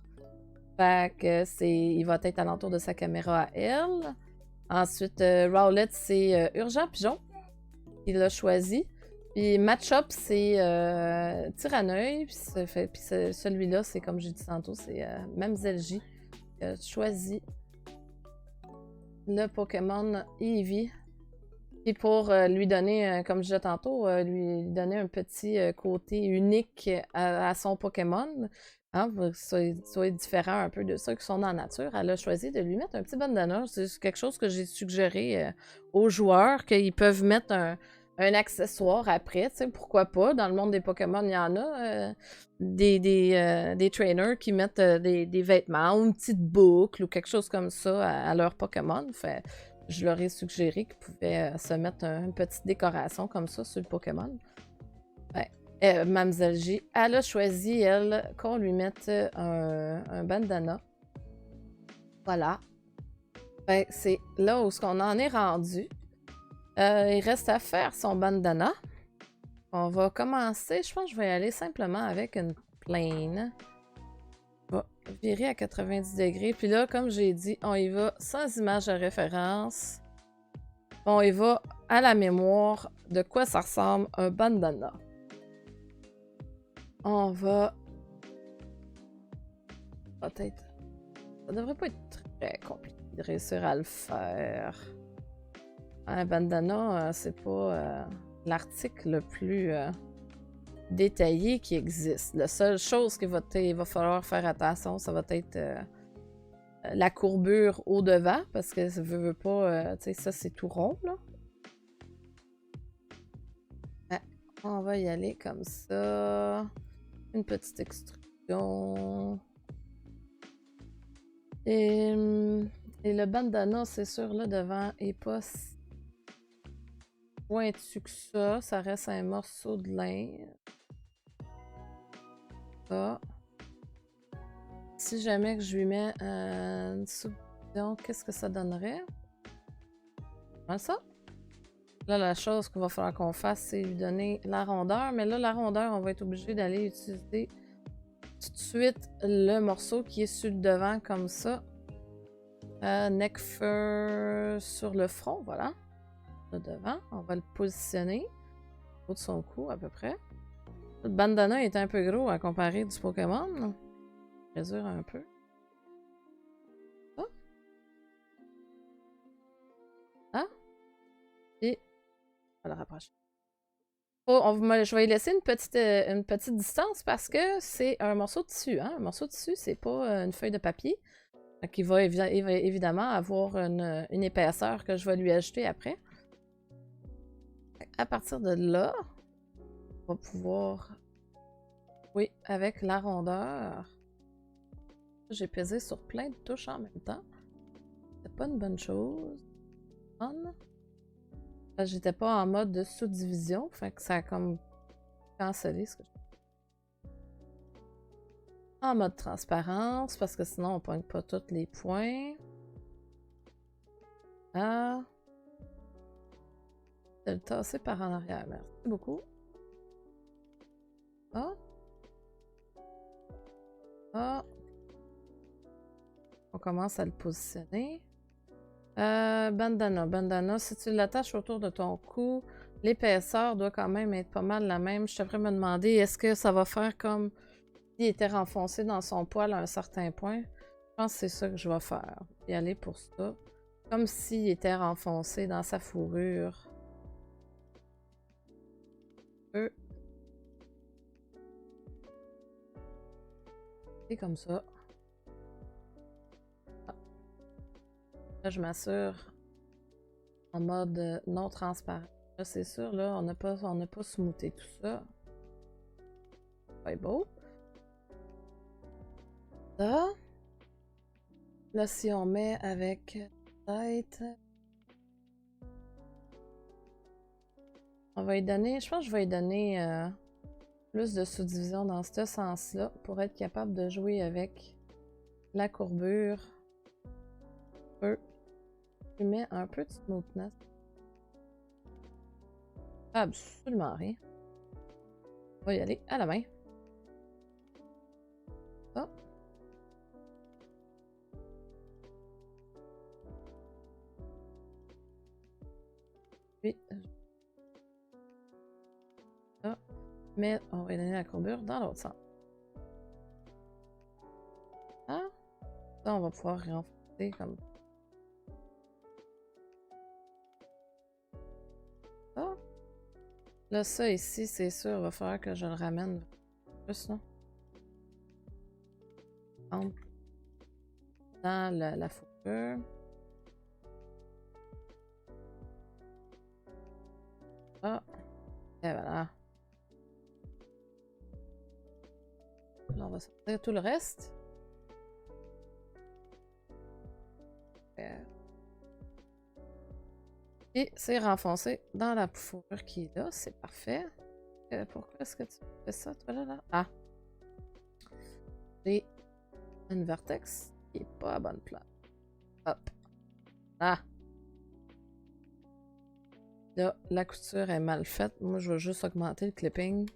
Fait que il va être alentour de sa caméra à elle. Ensuite, Rowlet, c'est Urgent Pigeon qui l'a choisi. Puis Matchup, c'est Tyranneuil. Puis celui-là, c'est comme j'ai dit tantôt, c'est Mamzelle J qui a choisi le Pokémon Eevee. Puis pour lui donner, comme je disais tantôt, lui donner un petit côté unique à son Pokémon, hein, pour que soit différent un peu de ceux qui sont dans la nature, elle a choisi de lui mettre un petit bandana. C'est quelque chose que j'ai suggéré aux joueurs, qu'ils peuvent mettre un accessoire après, tu sais, pourquoi pas. Dans le monde des Pokémon, il y en a des trainers qui mettent des vêtements ou une petite boucle ou quelque chose comme ça à leur Pokémon. Fait je leur ai suggéré qu'ils pouvaient se mettre une petite décoration comme ça sur le Pokémon. Ouais. Mamzelle J, elle a choisi, elle, qu'on lui mette un bandana. Voilà. Ben, c'est là où on en est rendu. Il reste à faire son bandana. On va commencer. Je pense que je vais y aller simplement avec une plaine. On va virer à 90 degrés. Puis là, comme j'ai dit, on y va sans image de référence. On y va à la mémoire de quoi ça ressemble un bandana. On va... Peut-être... Ça devrait pas être très compliqué de réussir à le faire. Un bandana, c'est pas l'article le plus détaillé qui existe. La seule chose qu'il va falloir faire attention, ça va être la courbure au devant, parce que ça veut pas, tu sais, ça c'est tout rond, là. On va y aller comme ça. Une petite extrusion. Et le bandana, c'est sûr, là, devant, est pas si pointu que ça. Ça reste un morceau de lin. Ça. Si jamais que je lui mets une subdivision, qu'est-ce que ça donnerait? Comme ça. Là, la chose qu'il va falloir qu'on fasse, c'est lui donner la rondeur. Mais là, la rondeur, on va être obligé d'aller utiliser tout de suite le morceau qui est sur le devant, comme ça. Neck fur sur le front, voilà. Le devant, on va le positionner au-dessus de son cou, à peu près. Le bandana est un peu gros à comparer du Pokémon. Je réduire un peu. Ah. Ah. Et on va le rapprocher. Je vais y laisser une petite distance parce que c'est un morceau de tissu. Hein? Un morceau de tissu, c'est pas une feuille de papier. Donc, il va évidemment avoir une épaisseur que je vais lui ajouter après. À partir de là, on va pouvoir... Oui, avec la rondeur. J'ai pesé sur plein de touches en même temps. C'est pas une bonne chose. J'étais pas en mode de sous-division, fait que ça a comme cancellé ce que je... En mode transparence, parce que sinon on pogne pas tous les points. Ah. Je vais le tasser par en arrière. Merci beaucoup. Ah. Ah. On commence à le positionner. Bandana. Bandana, si tu l'attaches autour de ton cou, l'épaisseur doit quand même être pas mal la même. Je devrais me demander, est-ce que ça va faire comme s'il était renfoncé dans son poil à un certain point, je pense que c'est ça que je vais faire. Y aller pour ça. Comme s'il était renfoncé dans sa fourrure. Et comme ça. Ah. Là, je m'assure en mode non transparent. Là, c'est sûr, là, on n'a pas smoothé tout ça. C'est beau. Ça. Là, si on met avec tête. On va y donner, je pense que je vais y donner plus de sous-division dans ce sens-là pour être capable de jouer avec la courbure. Je mets un peu de smoothness. Absolument rien. On va y aller à la main. Ça. Puis, ça. Mais on va y donner la courbure dans l'autre sens. Ah. Ça, on va pouvoir renforcer comme ça. Là, ça ici, c'est sûr, il va falloir que je le ramène plus, là. Dans la fourrure. Ah. Et voilà. Là, on va sortir tout le reste. Et c'est renfoncé dans la fourrure qui est là. C'est parfait. Pourquoi est-ce que tu fais ça, toi, là? Ah! J'ai une vertex qui est pas à bonne place. Hop. Ah! Là, la couture est mal faite. Moi, je vais juste augmenter le clipping.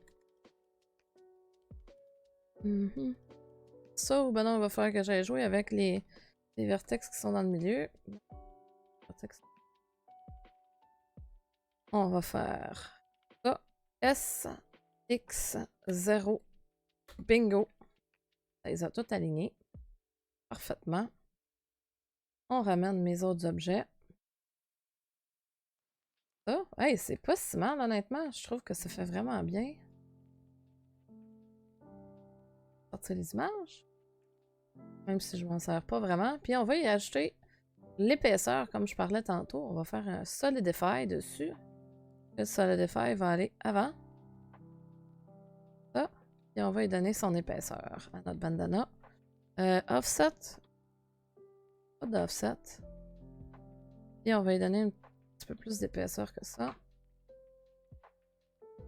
Ça, ou ben non, il va falloir que j'aille jouer avec les vertex qui sont dans le milieu. Vertex. On va faire ça. S, X, 0. Bingo. Ça les a tous alignés. Parfaitement. On ramène mes autres objets. Ça, hey, c'est pas si mal, honnêtement. Je trouve que ça fait vraiment bien. Sortir les images. Même si je m'en sers pas vraiment. Puis on va y ajouter l'épaisseur, comme je parlais tantôt. On va faire un Solidify dessus. Le Solidify va aller avant. Ça. Et on va lui donner son épaisseur à notre bandana. Offset. Pas d'offset. Et on va lui donner un petit peu plus d'épaisseur que ça.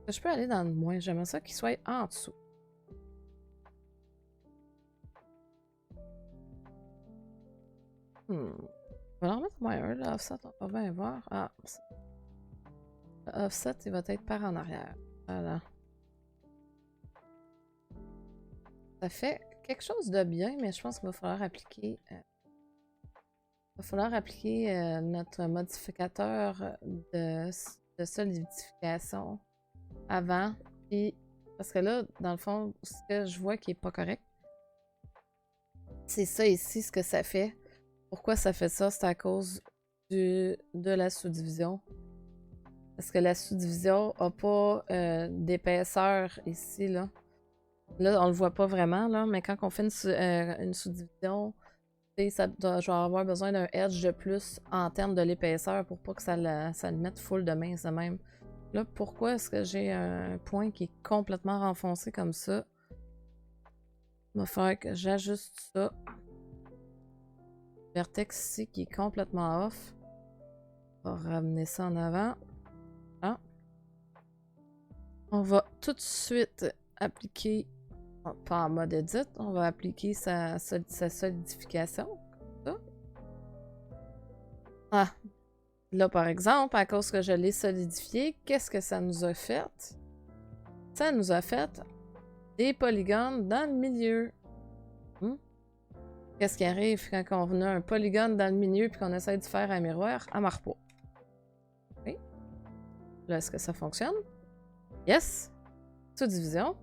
Je peux aller dans le moins. J'aimerais ça qu'il soit en dessous. On va en mettre moins un, l'offset. On va bien voir. Ah, l'offset, il va être par en arrière. Voilà. Ça fait quelque chose de bien, mais je pense qu'il va falloir appliquer... notre modificateur de solidification avant. Puis, parce que là, dans le fond, ce que je vois qui est pas correct, c'est ça ici, ce que ça fait. Pourquoi ça fait ça? C'est à cause de la sous-division. Parce que la sous-division n'a pas d'épaisseur ici, là. Là, on le voit pas vraiment, là, mais quand on fait une sous-division, je vais avoir besoin d'un edge de plus en termes de l'épaisseur pour pas que ça le mette full de main, ça même. Là, pourquoi est-ce que j'ai un point qui est complètement renfoncé comme ça? Il va falloir que j'ajuste ça. Vertex ici qui est complètement off. On va ramener ça en avant. Là. On va tout de suite appliquer, pas en mode edit, on va appliquer sa solidification. Comme ça. Ah, là par exemple, à cause que je l'ai solidifié, qu'est-ce que ça nous a fait? Ça nous a fait des polygones dans le milieu. Qu'est-ce qui arrive quand on a un polygone dans le milieu et qu'on essaie de faire un miroir? Ça marche pas. Okay. Là, est-ce que ça fonctionne? Yes! Sous-division.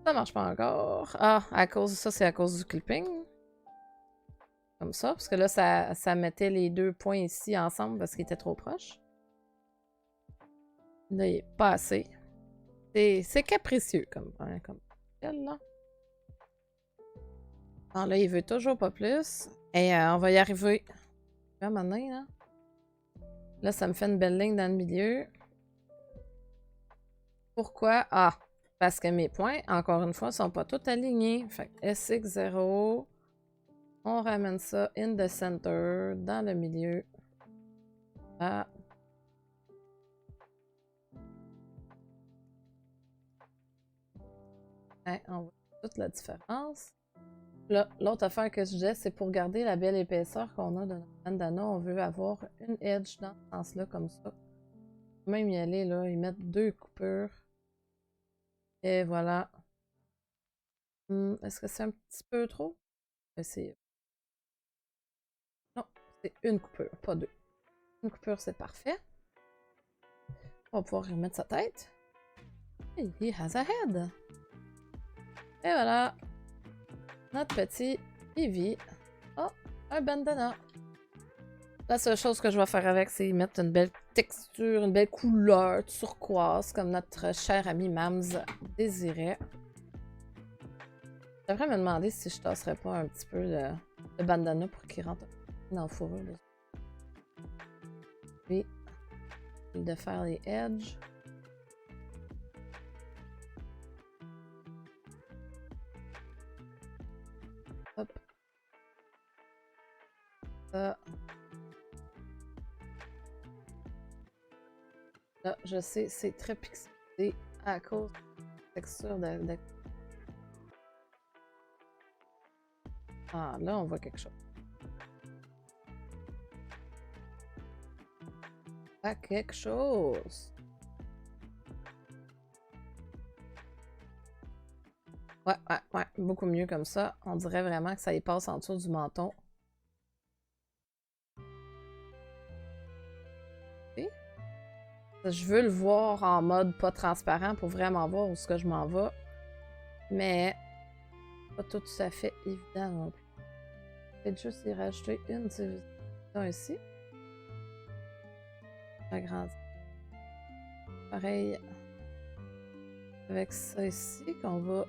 Ça marche pas encore. Ah, à cause de ça, c'est à cause du clipping. Comme ça, parce que là, ça mettait les deux points ici ensemble parce qu'ils étaient trop proches. Là, il est pas assez. C'est capricieux comme là. Alors là, il veut toujours pas plus. Et on va y arriver. Là, maintenant, là. Là, ça me fait une belle ligne dans le milieu. Pourquoi? Ah, parce que mes points, encore une fois, sont pas tous alignés. Fait que SX0, on ramène ça in the center, dans le milieu. Ah. Ouais, on voit toute la différence. Là, l'autre affaire que je disais, c'est pour garder la belle épaisseur qu'on a de notre bandana, on veut avoir une edge dans ce sens-là, comme ça. Même y aller, là, ils mettent 2 coupures. Et voilà. Est-ce que c'est un petit peu trop? Essayer. Non, c'est une coupure, pas 2. Une coupure, c'est parfait. On va pouvoir remettre sa tête. He has a head. Et voilà. Notre petit Eevee. Oh, un bandana. La seule chose que je vais faire avec, c'est mettre une belle texture, une belle couleur turquoise, comme notre cher ami Mams désirait. Je devrais me demander si je tasserais pas un petit peu le bandana pour qu'il rentre dans le fourreau. Puis, de faire les edges. Hop. Ça. Là, je sais, c'est très pixelé à cause de la texture de... Ah, là, on voit quelque chose. Ah, quelque chose. Ouais, beaucoup mieux comme ça. On dirait vraiment que ça y passe en dessous du menton. Oui. Je veux le voir en mode pas transparent pour vraiment voir où est-ce que je m'en vais. Mais pas tout à fait évident non plus. Peut-être juste y rajouter une division ici. Agrandir. Pareil avec ça ici qu'on va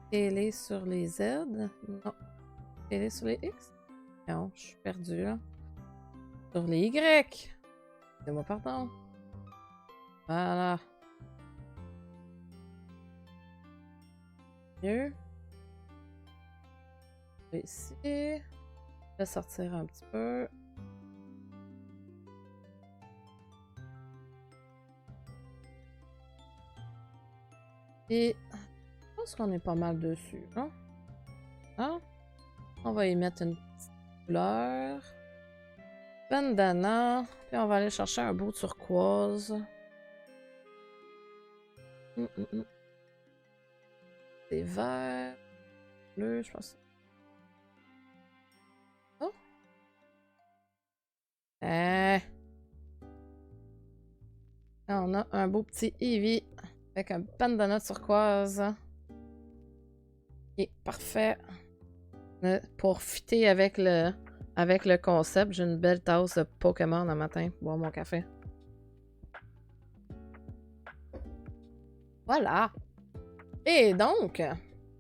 scaler sur les Z. Non. Scaler sur les X? Non, je suis perdue là. Sur les Y. C'est-moi pardon. Voilà. Mieux. Ici. Je vais sortir un petit peu. Et je pense qu'on est pas mal dessus, hein? Hein? On va y mettre une petite couleur. Bandana. Puis on va aller chercher un beau turquoise. C'est vert. Bleu, je pense. Oh! On a un beau petit Eevee avec un bandana turquoise. Ok, parfait. Pour fitter avec le concept, j'ai une belle tasse de Pokémon le matin pour boire mon café. Voilà. Et donc,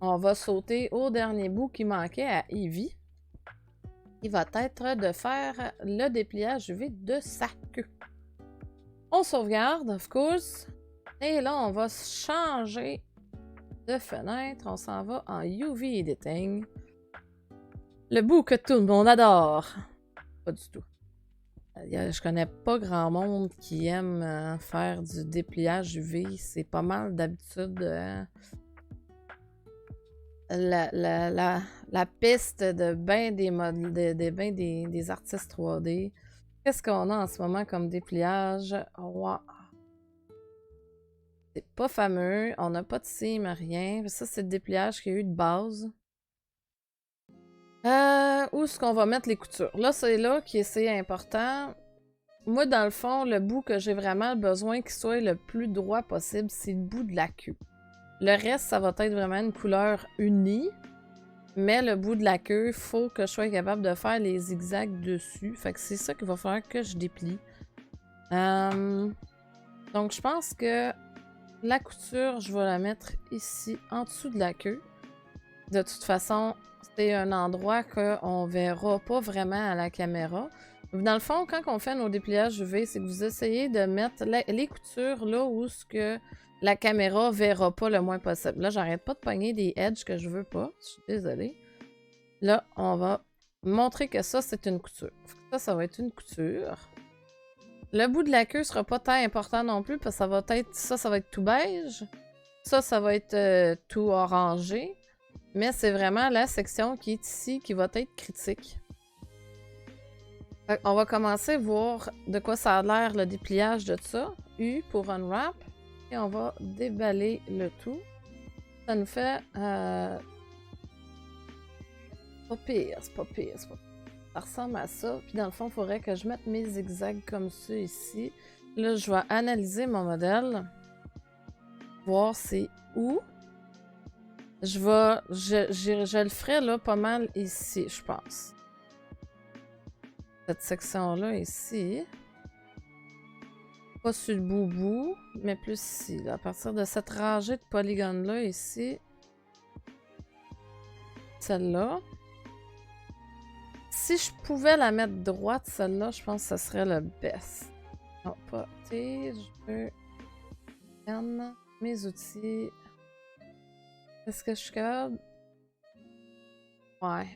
on va sauter au dernier bout qui manquait à Eevee. Il va être de faire le dépliage UV de sa queue. On sauvegarde, of course. Et là, on va changer de fenêtre. On s'en va en UV Editing. Le bout que tout le monde adore. Pas du tout. Je connais pas grand monde qui aime faire du dépliage UV. C'est pas mal d'habitude la piste de ben des des artistes 3D. Qu'est-ce qu'on a en ce moment comme dépliage? Wow. C'est pas fameux. On n'a pas de cime, rien. Ça, c'est le dépliage qu'il y a eu de base. Où est-ce qu'on va mettre les coutures? Là, c'est là qui c'est important. Moi, dans le fond, le bout que j'ai vraiment besoin qu'il soit le plus droit possible, c'est le bout de la queue. Le reste, ça va être vraiment une couleur unie. Mais le bout de la queue, il faut que je sois capable de faire les zigzags dessus. Fait que c'est ça qu'il va falloir que je déplie. Donc, je pense que la couture, je vais la mettre ici, en dessous de la queue. De toute façon, c'est un endroit qu'on verra pas vraiment à la caméra. Dans le fond, quand on fait nos dépliages UV, c'est que vous essayez de mettre les coutures là où ce que la caméra verra pas le moins possible. Là, j'arrête pas de pogner des edges que je veux pas. Je suis désolée. Là, on va montrer que ça, c'est une couture. Ça va être une couture. Le bout de la queue sera pas tant important non plus parce que ça va être tout beige. Ça va être tout orangé. Mais c'est vraiment la section qui est ici qui va être critique. On va commencer à voir de quoi ça a l'air le dépliage de ça. U pour unwrap. Et on va déballer le tout. Ça nous fait... Pas pire, c'est pas pire, c'est pas pire. Ça ressemble à ça. Puis dans le fond, il faudrait que je mette mes zigzags comme ça ici. Là, je vais analyser mon modèle. Voir c'est où. Je le ferai là pas mal ici, je pense. Cette section-là ici. Pas sur le bout, mais plus ici. Là. À partir de cette rangée de polygones-là ici. Celle-là. Si je pouvais la mettre droite, celle-là, je pense que ce serait le best. Non, pas T, je veux... Scanne mes outils. Est-ce que je suis capable? Ouais.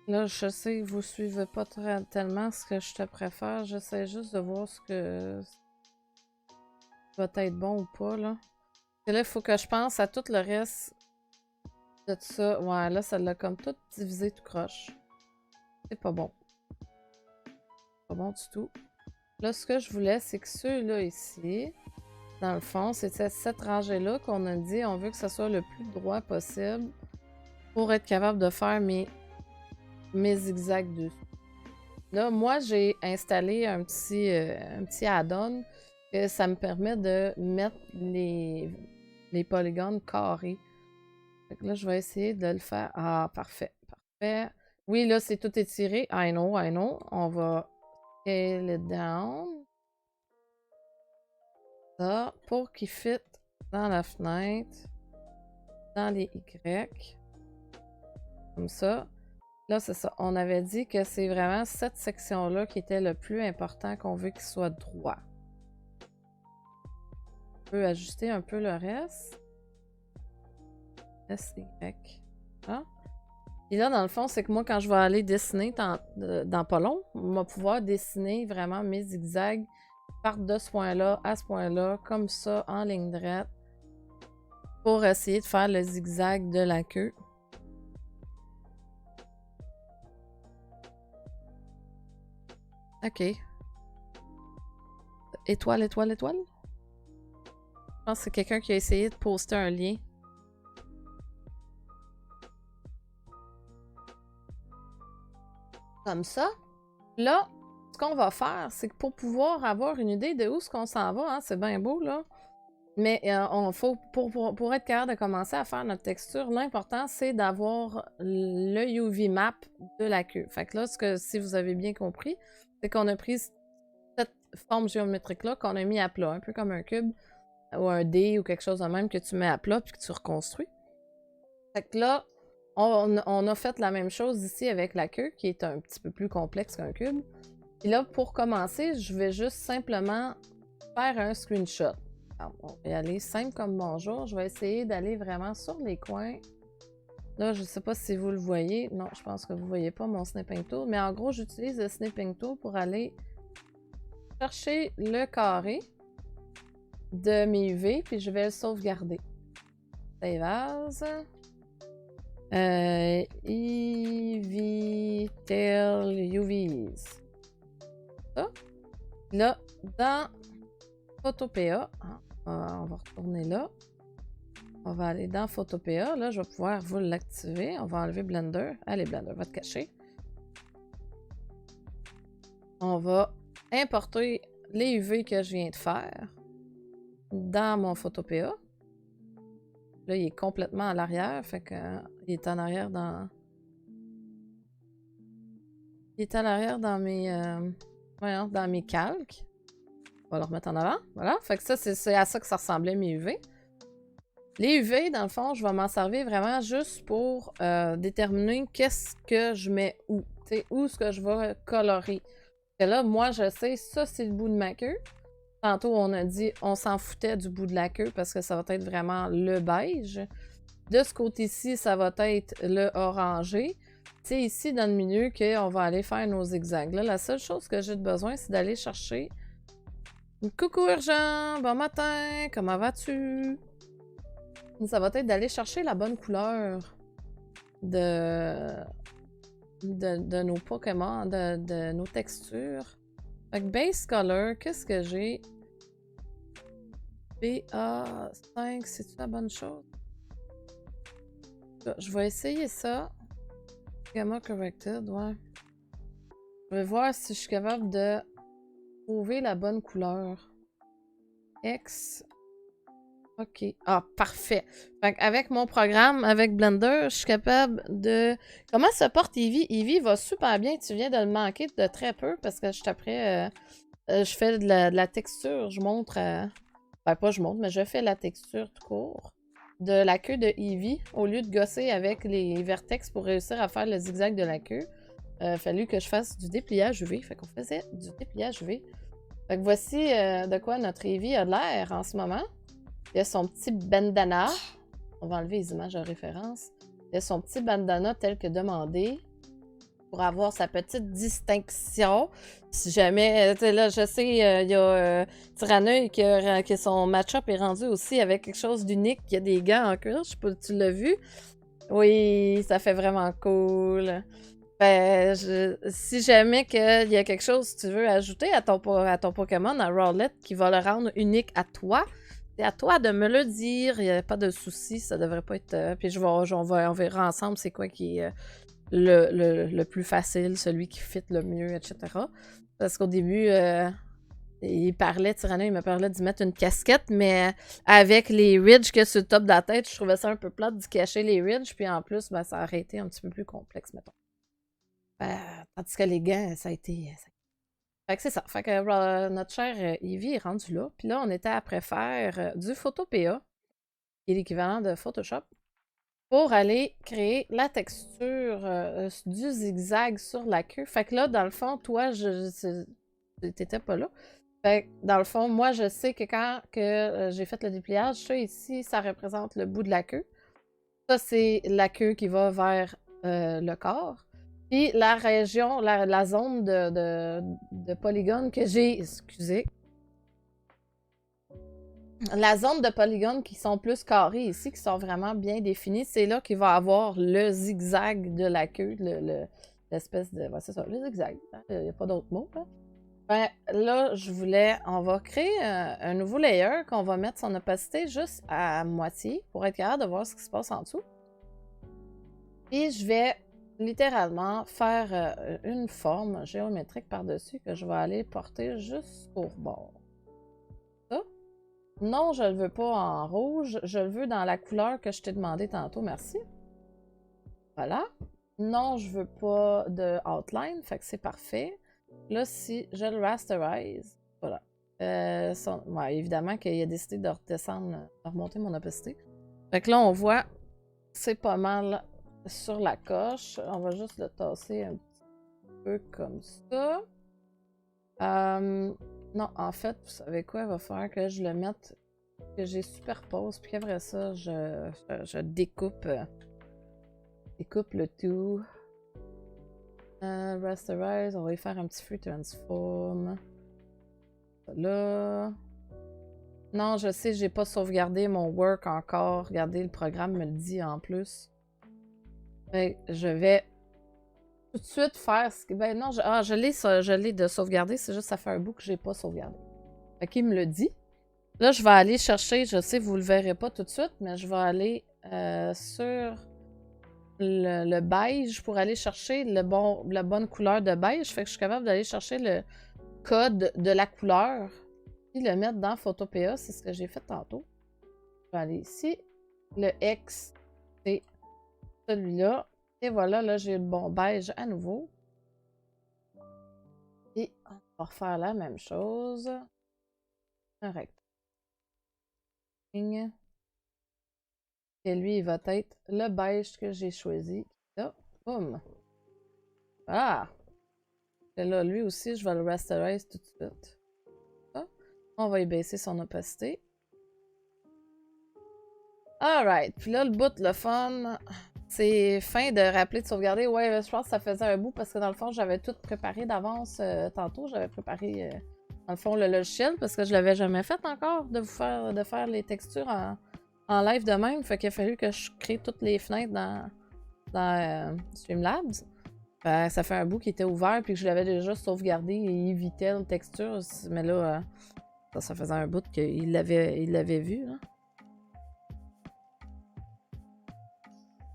Là, je sais que vous suivez pas tellement ce que je te préfère. J'essaie juste de voir ce que va être bon ou pas, là. Et là, il faut que je pense à tout le reste de tout ça. Ouais, là, ça l'a comme tout divisé tout croche. C'est pas bon. Pas bon du tout. Là, ce que je voulais, c'est que ceux-là ici, dans le fond, c'était cette rangée-là qu'on a dit, on veut que ça soit le plus droit possible pour être capable de faire mes zigzags dessus. Là, moi, j'ai installé un petit add-on que ça me permet de mettre les polygones carrés. Fait que là, je vais essayer de le faire. Ah, parfait, parfait. Oui, là, c'est tout étiré. I know, I know. On va scale it down. Ça, pour qu'il fit dans la fenêtre, dans les Y. Comme ça. Là, c'est ça. On avait dit que c'est vraiment cette section-là qui était le plus important qu'on veut qu'il soit droit. On peut ajuster un peu le reste. SY. Ah. Et là, dans le fond, c'est que moi, quand je vais aller dessiner dans pas long, on va pouvoir dessiner vraiment mes zigzags partent de ce point-là à ce point-là, comme ça, en ligne droite, pour essayer de faire le zigzag de la queue. OK. Étoile, étoile, étoile? Je pense que c'est quelqu'un qui a essayé de poster un lien. Comme ça. Là, ce qu'on va faire, c'est que pour pouvoir avoir une idée de où est-ce qu'on s'en va, hein, c'est bien beau, là. Mais faut, pour être capable de commencer à faire notre texture, l'important, c'est d'avoir le UV map de la queue. Fait que là, si vous avez bien compris, c'est qu'on a pris cette forme géométrique-là qu'on a mis à plat, un peu comme un cube ou un dé ou quelque chose de même que tu mets à plat puis que tu reconstruis. Fait que là, on a fait la même chose ici avec la queue, qui est un petit peu plus complexe qu'un cube. Et là, pour commencer, je vais juste simplement faire un screenshot. Alors, on va y aller simple comme bonjour. Je vais essayer d'aller vraiment sur les coins. Là, je ne sais pas si vous le voyez. Non, je pense que vous ne voyez pas mon Snipping Tool. Mais en gros, j'utilise le Snipping Tool pour aller chercher le carré de mes UV, puis je vais le sauvegarder. Save as. EV Tail UVs. Ça. Là, dans Photopea, on va retourner là. On va aller dans Photopea. Là, je vais pouvoir vous l'activer. On va enlever Blender. Allez, Blender, va te cacher. On va importer les UV que je viens de faire. dans mon Photopea. Là, il est complètement à l'arrière, fait que il est en arrière dans... Il est à l'arrière dans mes... voyons, dans mes calques. On va le remettre en avant. Voilà. Fait que ça, c'est à ça que ça ressemblait mes UV. Les UV, dans le fond, je vais m'en servir vraiment juste pour déterminer qu'est-ce que je mets où. Tu sais, où est-ce que je vais colorer. Et là, moi, je sais, ça, c'est le bout de ma queue. Tantôt, on a dit, on s'en foutait du bout de la queue parce que ça va être vraiment le beige. De ce côté-ci, ça va être le orangé. C'est ici, dans le milieu, qu'on va aller faire nos zigzags. Là, la seule chose que j'ai besoin, c'est d'aller chercher... Coucou Urgent! Bon matin! Comment vas-tu? Ça va être d'aller chercher la bonne couleur de nos Pokémon, de nos textures. Fait que Base Color, qu'est-ce que j'ai? BA5, c'est-tu la bonne chose? Je vais essayer ça. Gamma Corrected, ouais. Je vais voir si je suis capable de trouver la bonne couleur. X. OK. Ah, parfait. Fait avec mon programme, avec Blender, je suis capable de... Comment se porte Eevee? Eevee va super bien. Tu viens de le manquer de très peu parce que je t'apprends... je fais de la texture. Je montre... Ben, pas je montre, mais je fais la texture tout court de la queue de Eevee. Au lieu de gosser avec les vertex pour réussir à faire le zigzag de la queue, fallu que je fasse du dépliage UV. Fait qu'on faisait du dépliage UV. Fait que voici de quoi notre Eevee a l'air en ce moment. Il y a son petit bandana. On va enlever les images de référence. Il y a son petit bandana tel que demandé pour avoir sa petite distinction. Si jamais, là, je sais, il y a Tyranneuil que son match-up est rendu aussi avec quelque chose d'unique. Il y a des gants en cuir. Je sais pas si tu l'as vu. Oui, ça fait vraiment cool. Ben, si jamais il y a quelque chose que tu veux ajouter à ton Pokémon, à Rowlet, qui va le rendre unique à toi, c'est à toi de me le dire. Il n'y a pas de souci, ça devrait pas être... puis on verra ensemble c'est quoi qui est le plus facile, celui qui fit le mieux, etc. Parce qu'au début, Tyranneuil, il me parlait d'y mettre une casquette, mais avec les ridges que sur le top de la tête, je trouvais ça un peu plate d'y cacher les ridges, puis en plus, ben, ça aurait été un petit peu plus complexe, mettons. Tandis que les gants, ça a été... Fait que c'est ça. Fait que notre cher Eevee est rendu là. Puis là, on était après faire du Photopea, qui est l'équivalent de Photoshop, pour aller créer la texture du zigzag sur la queue. Fait que là, dans le fond, toi, t'étais pas là. Fait que dans le fond, moi, je sais que quand j'ai fait le dépliage, ça ici, ça représente le bout de la queue. Ça, c'est la queue qui va vers le corps. Puis la région, la zone de polygone que j'ai... Excusez. La zone de polygones qui sont plus carrés ici, qui sont vraiment bien définis, c'est là qu'il va avoir le zigzag de la queue, l'espèce de... Ouais, c'est ça, le zigzag. Hein? Il n'y a pas d'autre mot. Hein? Ben, là, on va créer un nouveau layer qu'on va mettre son opacité juste à moitié pour être capable de voir ce qui se passe en dessous. Puis je vais littéralement faire une forme géométrique par-dessus que je vais aller porter jusqu'au bord. Ça. Non, je ne le veux pas en rouge. Je le veux dans la couleur que je t'ai demandé tantôt. Merci. Voilà. Non, je veux pas de outline. Fait que c'est parfait. Là, si je le rasterise, voilà. Ouais, évidemment qu'il a décidé de redescendre, de remonter mon opacité. Fait que là, on voit, c'est pas mal sur la coche. On va juste le tasser un petit peu comme ça. Non, en fait, vous savez quoi? Il va falloir que je le mette, que j'ai superpose, puis après ça, je découpe le tout. Rasterize, on va y faire un petit free transform. Là. Non, je sais, j'ai pas sauvegardé mon work encore. Regardez, le programme me le dit en plus. Fait que je vais tout de suite faire ce que... Ben non, je l'ai de sauvegarder, c'est juste que ça fait un bout que j'ai pas sauvegardé. Fait qu'il me le dit. Là, je vais aller chercher, je sais, vous le verrez pas tout de suite, mais je vais aller sur le beige pour aller chercher la bonne couleur de beige. Fait que je suis capable d'aller chercher le code de la couleur Puis le mettre dans Photopea, c'est ce que j'ai fait tantôt. Je vais aller ici. Le X, c'est celui-là. Et voilà, là, j'ai le bon beige à nouveau. Et on va refaire la même chose. Un rectangle. Et lui, il va être le beige que j'ai choisi. Là, boum. Voilà. Et là, lui aussi, je vais le rasterize tout de suite. Ça. On va y baisser son opacité. Alright. Puis là, le bout, le fun, c'est fin de rappeler de sauvegarder. Ouais, je pense que ça faisait un bout parce que dans le fond, j'avais tout préparé d'avance tantôt. J'avais préparé, dans le fond, le logiciel parce que je l'avais jamais fait encore de faire les textures en live de même. Fait qu'il a fallu que je crée toutes les fenêtres dans Streamlabs. Ça fait un bout qui était ouvert puis que je l'avais déjà sauvegardé et évitait la texture. Mais là, ça faisait un bout qu'il l'avait vu. Là.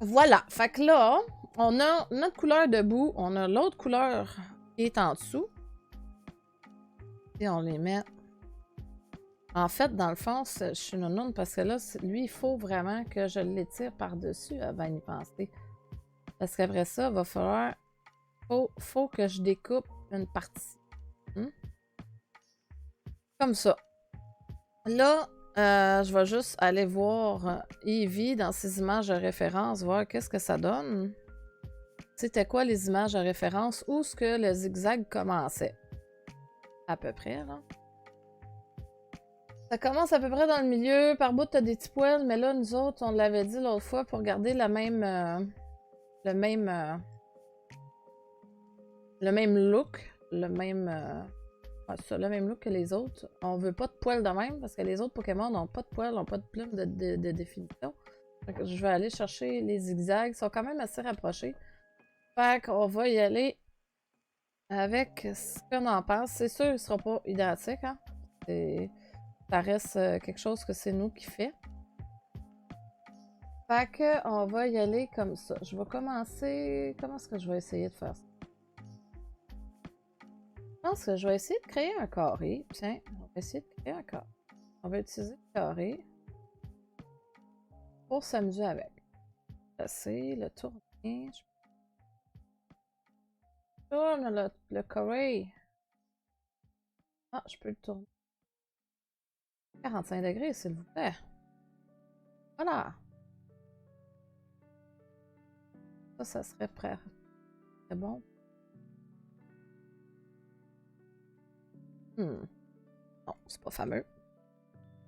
Voilà. Fait que là, on a notre couleur debout, on a l'autre couleur qui est en dessous. Et on les met. En fait, dans le fond, je suis nounoune parce que là, lui, il faut vraiment que je l'étire par-dessus avant d'y penser. Parce qu'après ça, il va falloir. Faut que je découpe une partie. Comme ça. Là, je vais juste aller voir Eevee dans ses images de référence, voir qu'est-ce que ça donne. C'était quoi les images de référence? Où est-ce que le zigzag commençait? À peu près, là. Ça commence à peu près dans le milieu. Par bout, t'as des petits poils, mais là, nous autres, on l'avait dit l'autre fois pour garder le même look. Le même look que les autres. On veut pas de poils de même parce que les autres Pokémon n'ont pas de poils, n'ont pas de plumes de définition. Donc, je vais aller chercher les zigzags. Ils sont quand même assez rapprochés. Fait qu'on va y aller avec ce qu'on en pense. C'est sûr, ils ne seront pas identiques. Hein? Ça reste quelque chose que c'est nous qui fait. Fait qu'on va y aller comme ça. Je vais commencer. Comment est-ce que je vais essayer de faire ça? Je pense que je vais essayer de créer un carré. Tiens, on va essayer de créer un carré. On va utiliser le carré pour s'amuser avec. Passer, le tourner. Je tourne le carré. Ah, je peux le tourner. 45 degrés, s'il vous plaît. Voilà. Ça serait prêt. C'est bon. Non, c'est pas fameux.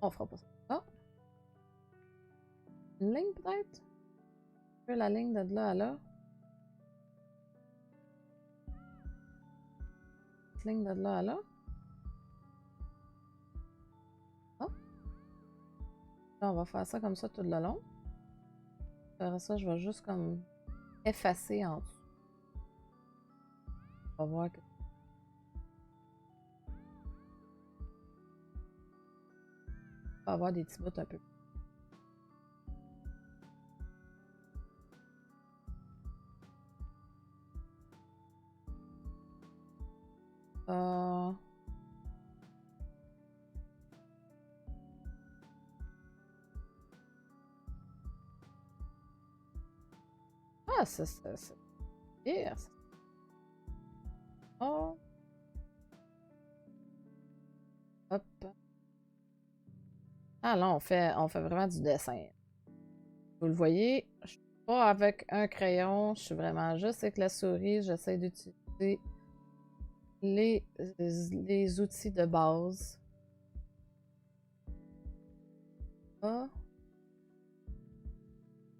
On fera pas ça. Une ligne peut-être? Un peu la ligne de là à là. Une ligne de là à là. Oh. Là, on va faire ça comme ça tout le long. Après ça, je vais juste comme effacer en dessous. On va voir que... On va avoir des petits bouts un peu. Ah, c'est pire. Oh. Hop. Ah là, on fait vraiment du dessin. Vous le voyez, je suis pas avec un crayon, je suis vraiment juste avec la souris. J'essaie d'utiliser les outils de base. Ça.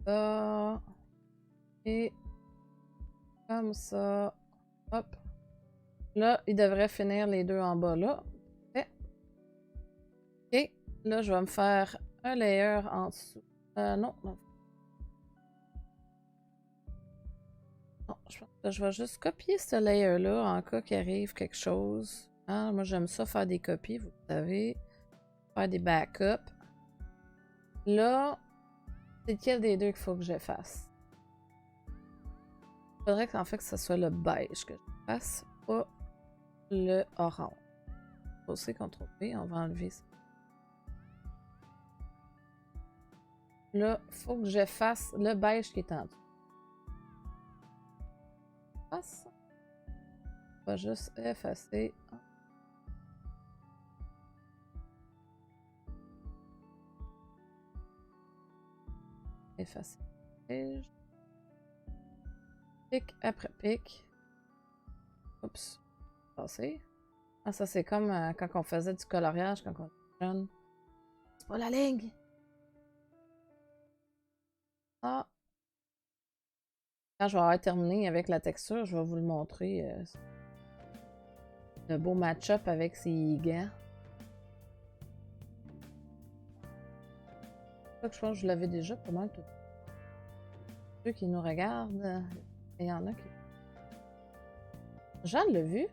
Ça. Et comme ça. Hop. Là, il devrait finir les deux en bas là. Ok. Là, je vais me faire un layer en dessous. Non. Non, je pense que je vais juste copier ce layer-là en cas qu'il arrive quelque chose. Ah, moi, j'aime ça faire des copies, vous savez. Faire des backups. Là, c'est lequel des deux qu'il faut que je fasse? Il faudrait qu'en fait que ce soit le beige que je fasse, pas le orange. C, CTRL V, on va enlever ça. Là, il faut que j'efface le beige qui est en dessous. Efface. On va juste effacer. Effacer. Beige. Pic après pic. Oups. Passer. Ah, ça, c'est comme quand on faisait du coloriage, quand on était jeune. C'est pas la ligne! Ah! Quand je vais avoir terminé avec la texture, je vais vous le montrer. Le beau match-up avec ses gants. Je pense que je l'avais déjà pas mal tout. Ceux qui nous regardent, il y en a qui... Jean l'a vu?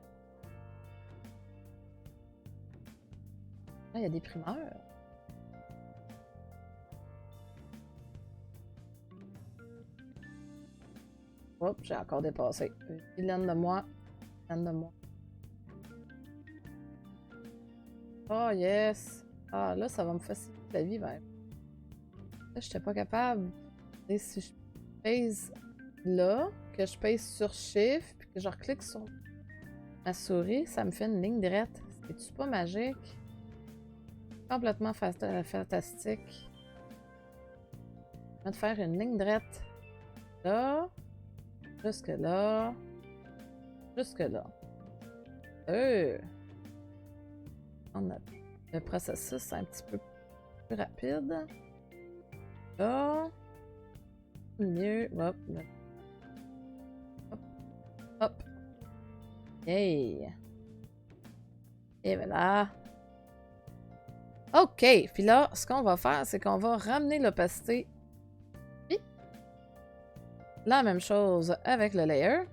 Là, il y a des primeurs. Hop, j'ai encore dépassé. Vilaine de moi. Vilaine de moi. Oh yes! Ah là, ça va me faciliter la vie, ben. Là, j'étais pas capable. Et si je pèse là, que je pèse sur Shift, puis que je reclique sur ma souris, ça me fait une ligne droite. C'est-tu pas magique? Complètement fantastique. Je vais te faire une ligne droite. Là. Jusque là. Jusque là. On a le processus un petit peu plus rapide. Là. Mieux. Hop. Là. Hop. Hop. Yay. Et voilà. OK. Puis là, ce qu'on va faire, c'est qu'on va ramener l'opacité. Puis, la même chose avec le layer.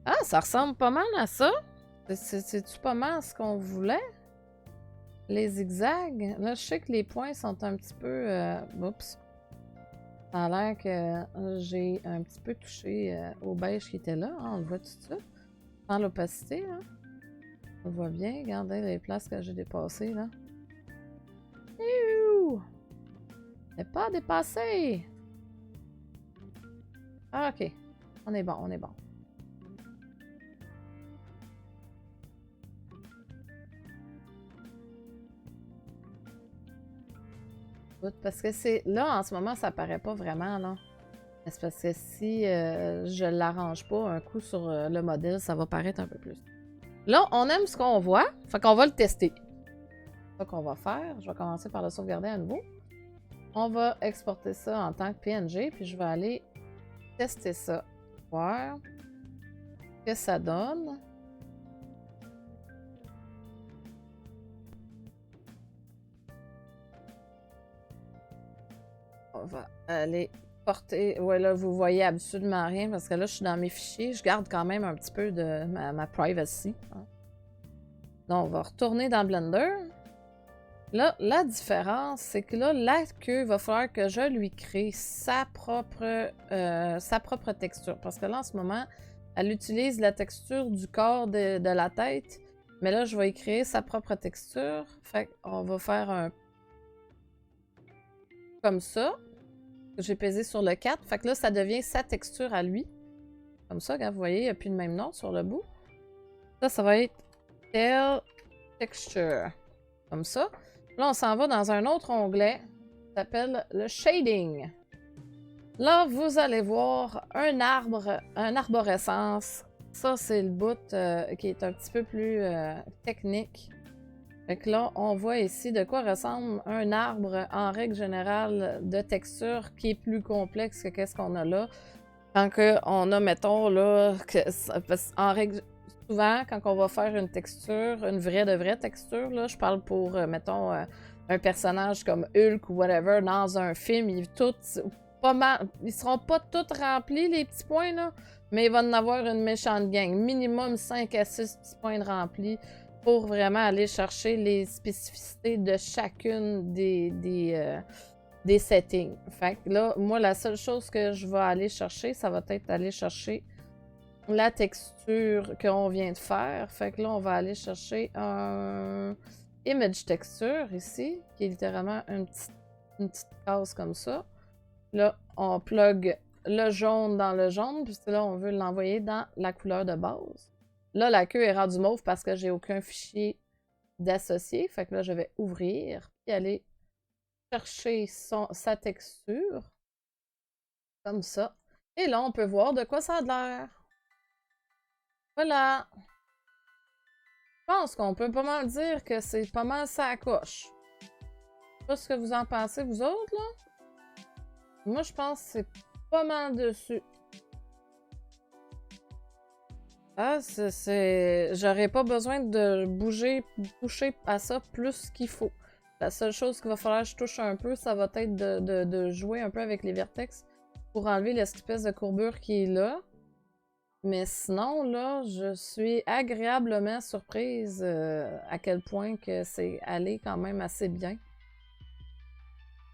Ah, ça ressemble pas mal à ça. C'est-tu pas mal ce qu'on voulait? Les zigzags. Là, je sais que les points sont un petit peu... Oups. Ça a l'air que j'ai un petit peu touché au beige qui était là. Hein, on le voit tout de suite. Dans l'opacité, hein. On le voit bien. Regardez les places que j'ai dépassées, là. N'est pas dépassé! Ah, ok. On est bon, on est bon. Parce que c'est... Là, en ce moment, ça paraît pas vraiment, là. C'est parce que si je l'arrange pas un coup sur le modèle, ça va paraître un peu plus. Là, on aime ce qu'on voit, fait qu'on va le tester. C'est ça qu'on va faire. Je vais commencer par le sauvegarder à nouveau. On va exporter ça en tant que PNG, puis je vais aller tester ça. Voir ce que ça donne. On va aller porter... Ouais, là, vous voyez absolument rien parce que là, je suis dans mes fichiers. Je garde quand même un petit peu de ma privacy. Hein. Donc, on va retourner dans Blender. Là, la différence, c'est que là, la queue, va falloir que je lui crée sa propre texture. Parce que là, en ce moment, elle utilise la texture du corps de la tête. Mais là, je vais y créer sa propre texture. Fait qu'on va faire un... comme ça. J'ai pesé sur le 4. Fait que là, ça devient sa texture à lui. Comme ça, regarde, vous voyez, il n'y a plus de même nom sur le bout. Ça va être Tail Texture. Comme ça. Là, on s'en va dans un autre onglet qui s'appelle le Shading. Là, vous allez voir un arbre, une arborescence. Ça, c'est le bout qui est un petit peu plus technique. Fait que là, on voit ici de quoi ressemble un arbre en règle générale de texture qui est plus complexe que qu'est-ce qu'on a là. Quand on a, mettons, là, en règle... Souvent, quand on va faire une texture, une vraie texture, là, je parle pour, mettons, un personnage comme Hulk ou whatever, dans un film, ils seront pas tous remplis, les petits points, là, mais il va en avoir une méchante gang. Minimum 5 à 6 petits points de remplis pour vraiment aller chercher les spécificités de chacune des settings. Fait que là, moi, la seule chose que je vais aller chercher, ça va être aller chercher la texture qu'on vient de faire. Fait que là, on va aller chercher un image texture ici, qui est littéralement une petite case comme ça. Là, on plug le jaune dans le jaune, puis là, on veut l'envoyer dans la couleur de base. Là, la queue est rendue mauve parce que j'ai aucun fichier d'associé. Fait que là, je vais ouvrir, puis aller chercher sa texture. Comme ça. Et là, on peut voir de quoi ça a l'air. Voilà. Je pense qu'on peut pas mal dire que c'est pas mal ça coche. Je sais pas ce que vous en pensez, vous autres, là. Moi, je pense que c'est pas mal dessus. Ah, J'aurais pas besoin de boucher à ça plus qu'il faut. La seule chose qu'il va falloir que je touche un peu, ça va être de jouer un peu avec les vertex pour enlever l'espèce de courbure qui est là. Mais sinon, là, je suis agréablement surprise à quel point que c'est allé quand même assez bien.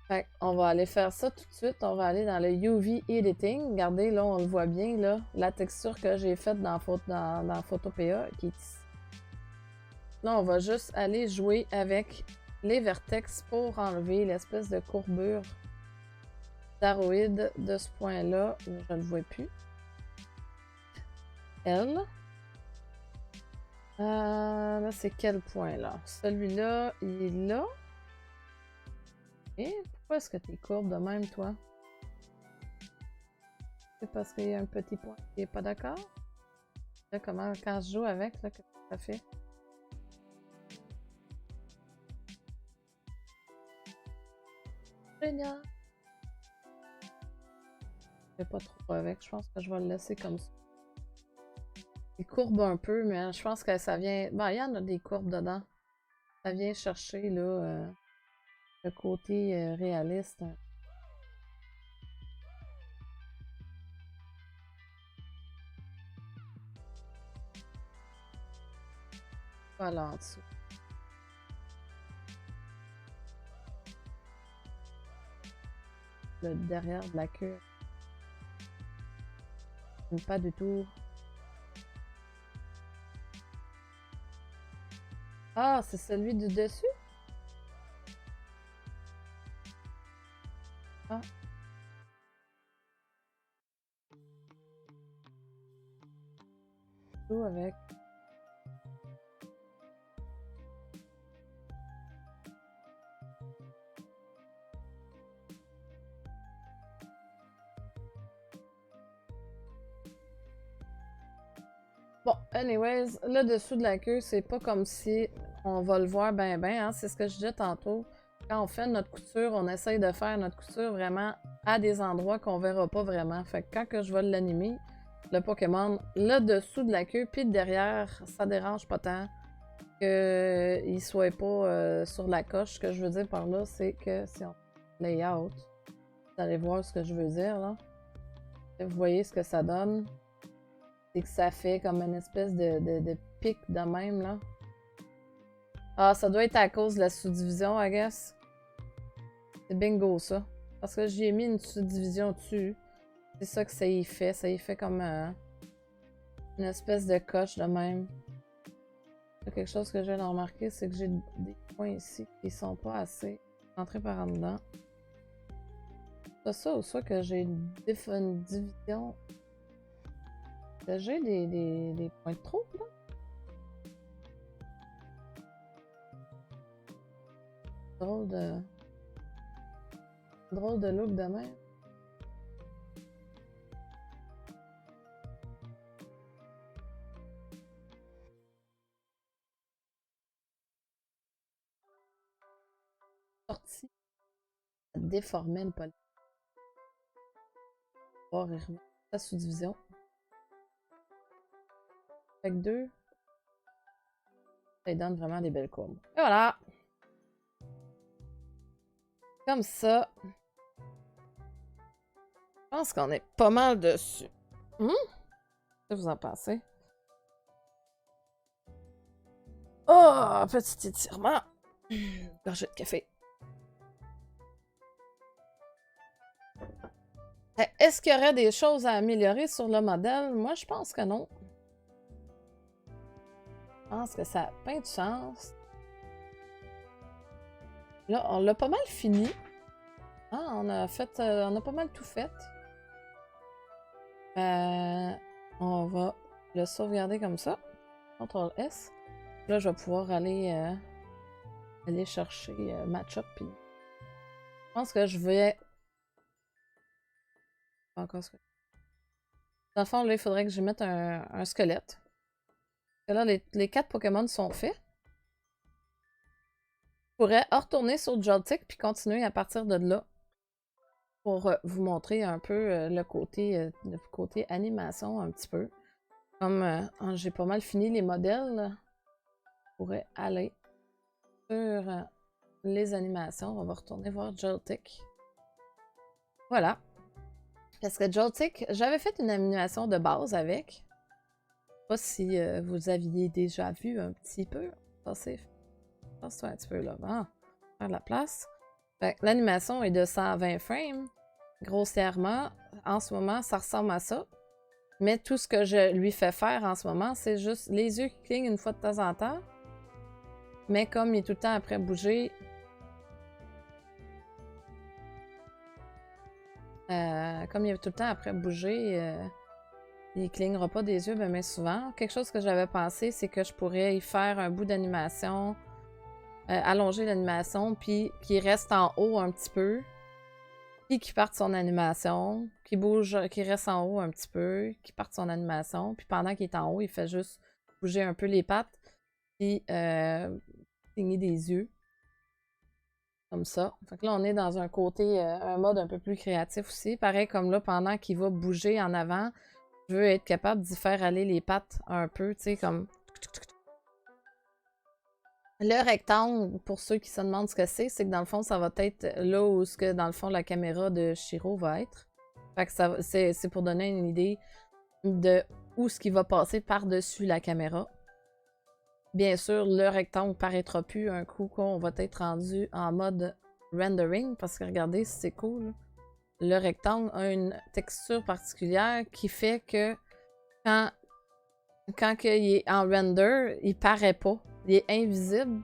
Fait on va aller faire ça tout de suite. On va aller dans le UV Editing. Regardez, là, on le voit bien, là, la texture que j'ai faite dans Photopea qui est ici. Là, on va juste aller jouer avec les vertex pour enlever l'espèce de courbure d'aroïde de ce point-là. Je ne le vois plus. Là, c'est quel point là? Celui-là, il est là. Et pourquoi est-ce que t'es courbe de même, toi? C'est parce qu'il y a un petit point qui est pas d'accord? Là, comment, quand je joue avec, là, qu'est-ce que ça fait? Génial! Je vais pas trop avec, je pense que je vais le laisser comme ça. Il courbe un peu, mais je pense que ça vient... Ben, il y en a des courbes dedans. Ça vient chercher, là, le côté réaliste. Voilà, en dessous. Le derrière de la queue. Pas du tout. Ah, c'est celui du dessus? Ah. Tout avec. Bon, anyways, le dessous de la queue, c'est pas comme si on va le voir ben ben, hein? C'est ce que je disais tantôt. Quand on fait notre couture, on essaye de faire notre couture vraiment à des endroits qu'on verra pas vraiment. Fait que quand que je vais l'animer, le Pokémon, le dessous de la queue puis le derrière, ça dérange pas tant qu'il soit pas sur la coche. Ce que je veux dire par là, c'est que si on layout, vous allez voir ce que je veux dire là. Vous voyez ce que ça donne. C'est que ça fait comme une espèce de pic de même, là. Ah, ça doit être à cause de la sous-division, I guess. C'est bingo, ça. Parce que j'y ai mis une sous-division dessus. C'est ça que ça y fait. Ça y fait comme une espèce de coche de même. Quelque chose que je viens de remarquer, c'est que j'ai des points ici qui sont pas assez rentrés par en dedans. C'est ça ou ça que j'ai une division. J'ai des points de trop, là? Drôle de look de même. Sorti. Ça déformait le poly. On va remettre sa sous-division. Avec deux. Ça donne vraiment des belles courbes. Et voilà! Comme ça. Je pense qu'on est pas mal dessus. Qu'est-ce que vous en pensez? Oh, petit étirement. Gorgée de café. Est-ce qu'il y aurait des choses à améliorer sur le modèle? Moi, je pense que non. Je pense que ça a plein de sens. Là, on l'a pas mal fini. Ah, on a pas mal tout fait. On va le sauvegarder comme ça. CTRL S. Là, je vais pouvoir aller chercher Matchup. Puis... Je pense que je vais... Pas encore ce que... Dans le fond, là, il faudrait que je mette un squelette. Et là, les 4 Pokémon sont faits. Je pourrais retourner sur Joltik puis continuer à partir de là pour vous montrer un peu le côté animation un petit peu. Comme j'ai pas mal fini les modèles, là, je pourrais aller sur les animations. On va retourner voir Joltik. Voilà. Parce que Joltik, j'avais fait une animation de base avec. Je sais pas si vous aviez déjà vu un petit peu. Ça, c'est un petit peu là. Ah, faire de la place. L'animation est de 120 frames. Grossièrement, en ce moment, ça ressemble à ça. Mais tout ce que je lui fais faire en ce moment, c'est juste les yeux qui clignent une fois de temps en temps. Mais comme il est tout le temps après bouger... comme il est tout le temps après bouger, il clignera pas des yeux bien souvent. Quelque chose que j'avais pensé, c'est que je pourrais y faire un bout d'animation, allonger l'animation, puis qu'il reste en haut un petit peu, puis qu'il parte son animation, qu'il bouge, qu'il reste en haut un petit peu, qu'il parte son animation, puis pendant qu'il est en haut, il fait juste bouger un peu les pattes, puis cligner des yeux. Comme ça. Fait que là, on est dans un côté, un mode un peu plus créatif aussi. Pareil comme là, pendant qu'il va bouger en avant, je veux être capable d'y faire aller les pattes un peu, tu sais, comme... Le rectangle, pour ceux qui se demandent ce que c'est que dans le fond, ça va être là où, dans le fond, la caméra de Shiro va être. Fait que c'est pour donner une idée de où ce qui va passer par-dessus la caméra. Bien sûr, le rectangle paraîtra plus un coup qu'on va être rendu en mode rendering, parce que regardez, c'est cool. Le rectangle a une texture particulière qui fait que quand il est en render, il paraît pas. Il est invisible.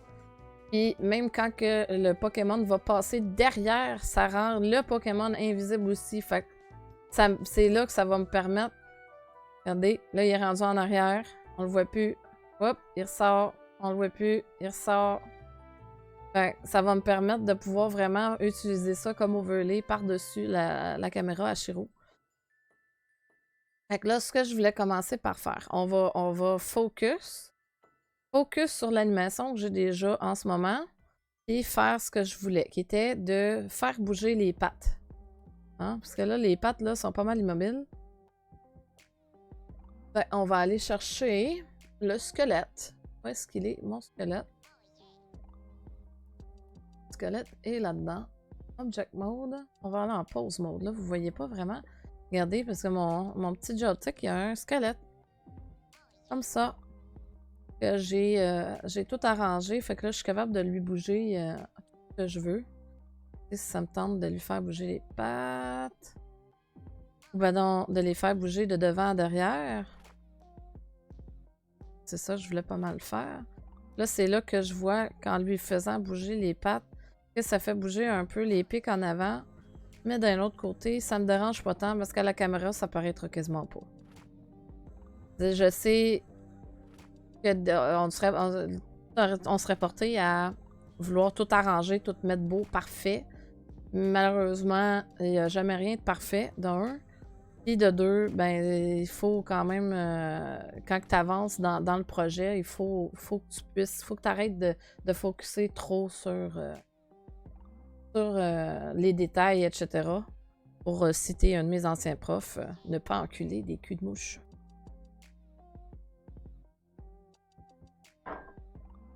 Puis même quand que le Pokémon va passer derrière, ça rend le Pokémon invisible aussi. Fait que c'est là que ça va me permettre. Regardez, là il est rendu en arrière. On le voit plus. Hop, il ressort. On le voit plus. Il ressort. Fait que ça va me permettre de pouvoir vraiment utiliser ça comme overlay par-dessus la caméra à Shiro. Fait que là, ce que je voulais commencer par faire, on va focus sur l'animation que j'ai déjà en ce moment et faire ce que je voulais, qui était de faire bouger les pattes. Hein? Parce que là, les pattes là, sont pas mal immobiles. Fait, on va aller chercher le squelette. Où est-ce qu'il est, mon squelette? Le squelette est là-dedans. Object mode. On va aller en pause mode. Là, vous voyez pas vraiment. Regardez, parce que mon petit Joltik, il y a un squelette. Comme ça. Que j'ai tout arrangé. Fait que là, je suis capable de lui bouger ce que je veux. Et si ça me tente de lui faire bouger les pattes. Ou ben non, de les faire bouger de devant à derrière. C'est ça, je voulais pas mal faire. Là, c'est là que je vois, qu'en lui faisant bouger les pattes, que ça fait bouger un peu les pics en avant. Mais d'un autre côté, ça me dérange pas tant parce qu'à la caméra, ça paraîtra quasiment pas. Je sais que on serait porté à vouloir tout arranger, tout mettre beau, parfait. Malheureusement, il n'y a jamais rien de parfait, d'un. Puis de deux, ben, il faut quand même, quand tu avances dans le projet, il faut que tu puisses, faut que tu arrêtes de focusser trop sur les détails, etc. Pour citer un de mes anciens profs, ne pas enculer des culs de mouche.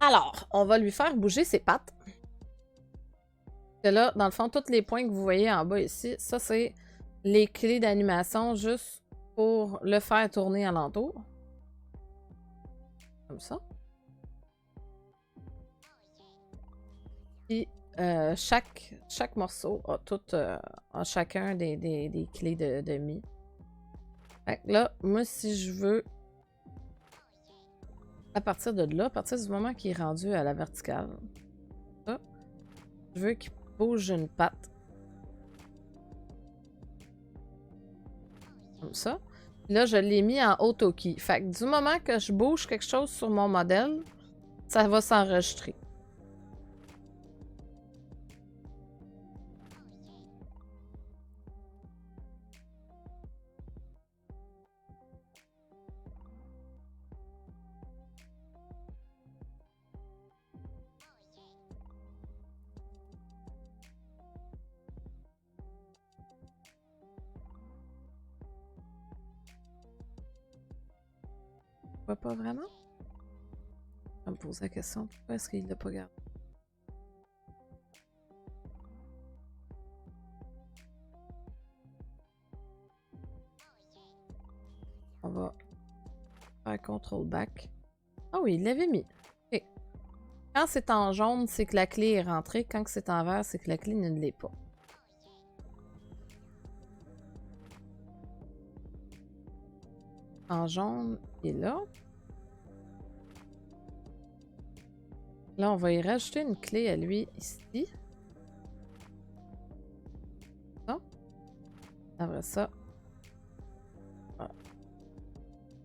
Alors, on va lui faire bouger ses pattes. Et là, dans le fond, tous les points que vous voyez en bas ici, ça c'est les clés d'animation juste pour le faire tourner alentour. Comme ça. Puis chaque morceau a chacun des clés de demi. Fait que là, moi, si je veux, à partir de là, à partir du moment qu'il est rendu à la verticale, ça, je veux qu'il bouge une patte. Comme ça. Puis là, je l'ai mis en auto-key. Fait que du moment que je bouge quelque chose sur mon modèle, ça va s'enregistrer. Pas vraiment? Je vais me poser la question, pourquoi est-ce qu'il l'a pas gardé? On va faire contrôle back. Ah oui, il l'avait mis. Okay. Quand c'est en jaune, c'est que la clé est rentrée. Quand c'est en vert, c'est que la clé ne l'est pas. En jaune, il est là. Là, on va y rajouter une clé à lui ici. Ça. Après ça. Voilà.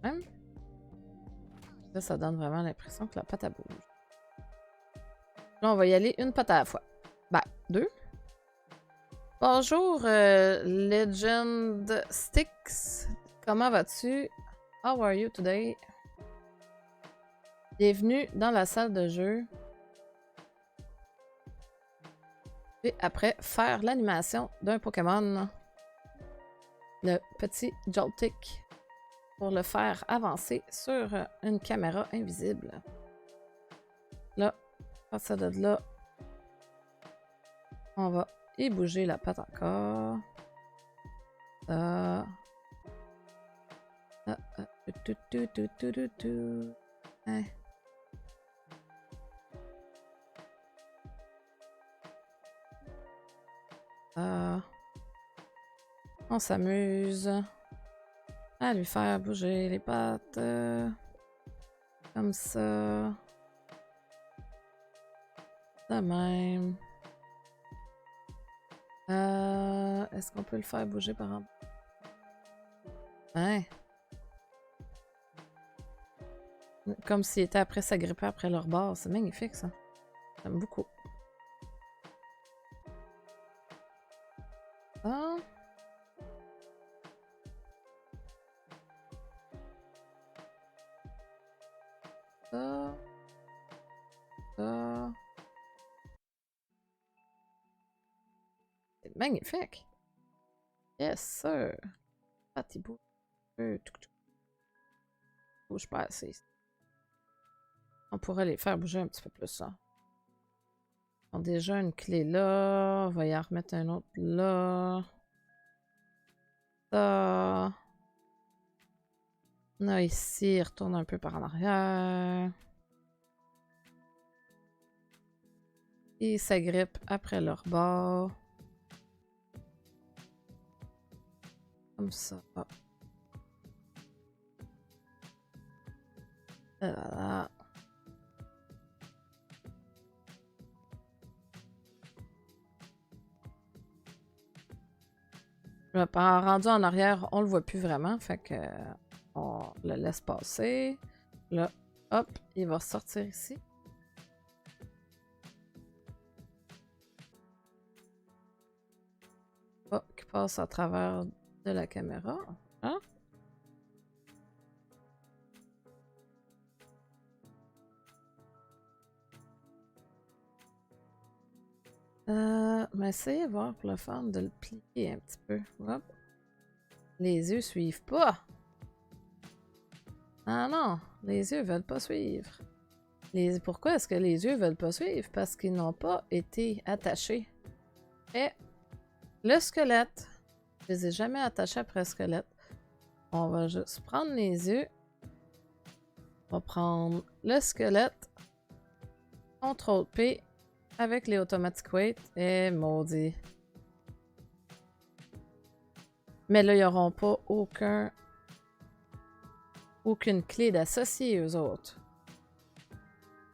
Même. Là, ça donne vraiment l'impression que la pâte à bouge. Là, on va y aller une pâte à la fois. Ben, deux. Bonjour, Legend Sticks. Comment vas-tu? How are you today? Bienvenue dans la salle de jeu. Et après, faire l'animation d'un Pokémon. Le petit Joltik. Pour le faire avancer sur une caméra invisible. Là, à partir de là, on va y bouger la patte encore. Ça. Hein. On s'amuse à lui faire bouger les pattes comme ça. De même. Est-ce qu'on peut le faire bouger par en bas? Hein? Comme s'il était après s'agripper après leur bord. C'est magnifique, ça. J'aime beaucoup. Ah. Ça. Ça. C'est magnifique. Yes, sir. Ah, t'es beau. Bouge pas assez. On pourrait les faire bouger un petit peu plus, ça. On a déjà une clé là. On va y en remettre un autre là. Ça. On a ici, il retourne un peu par en arrière. Ils s'agrippent après leur bord. Comme ça. Voilà. Rendu en arrière, on le voit plus vraiment. Fait que on le laisse passer. Là, hop, il va sortir ici. Oh, qui passe à travers de la caméra. Hein? Mais essayez de voir pour le fun de le plier un petit peu. Hop. Les yeux suivent pas. Ah non, les yeux veulent pas suivre. Pourquoi est-ce que les yeux veulent pas suivre? Parce qu'ils n'ont pas été attachés. Et le squelette, je les ai jamais attachés après le squelette. On va juste prendre les yeux. On va prendre le squelette. CTRL P. avec les automatic wait. Eh, maudit. Mais là, ils n'auront pas aucune clé d'associer aux autres.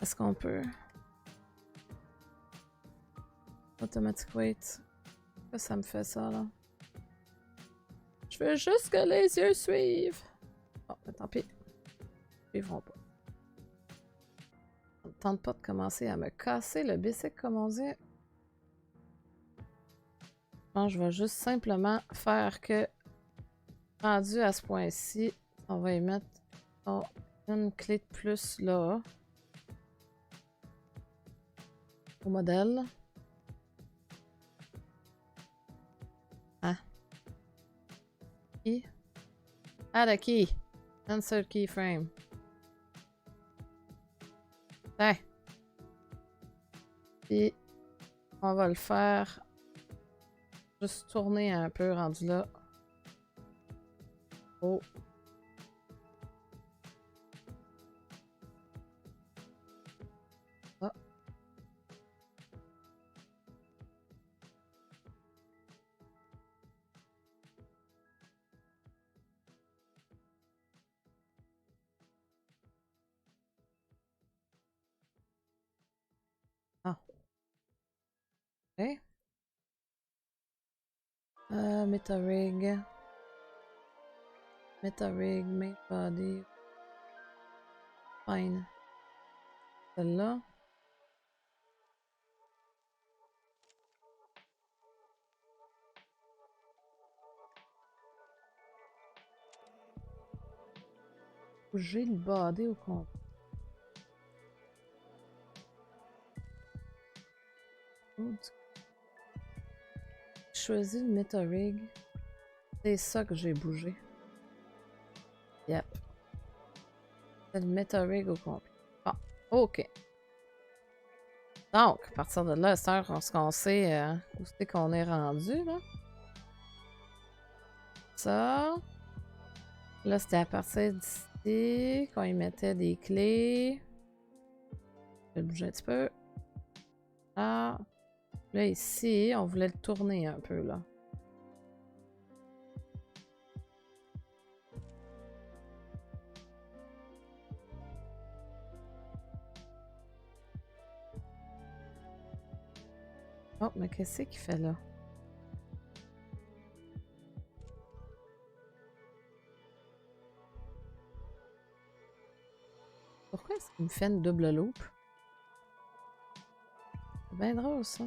Est-ce qu'on peut? Automatic wait. Pourquoi ça me fait ça, là? Je veux juste que les yeux suivent. Bon, ben, tant pis. Ils suivront pas. On ne tente pas de commencer à me casser le bicycle, comme on dit. Bon, je vais juste simplement faire que, rendu à ce point-ci, on va y mettre une clé de plus là. Au modèle. Ah. Key. Add a key. Insert keyframe. Tiens. Puis, on va le faire juste tourner un peu rendu là. Oh. Ah. Ah. Ok. Meta-rig. Meta-rig, main body. Fine. Celle-là. Bouger le body au complet. Choisis le meta-rig. C'est ça que j'ai bougé. Yep. C'est le meta-rig au complet. Bon, ok. Donc, à partir de là, c'est ce qu'on sait où c'est qu'on est rendu, là. Ça. Là, c'était à partir d'ici qu'on y mettait des clés. Je vais le bouger un petit peu. Là. Là, ici, on voulait le tourner un peu, là. Oh, mais qu'est-ce qu'il fait là? Pourquoi est-ce qu'il me fait une double loop? C'est bien drôle, ça.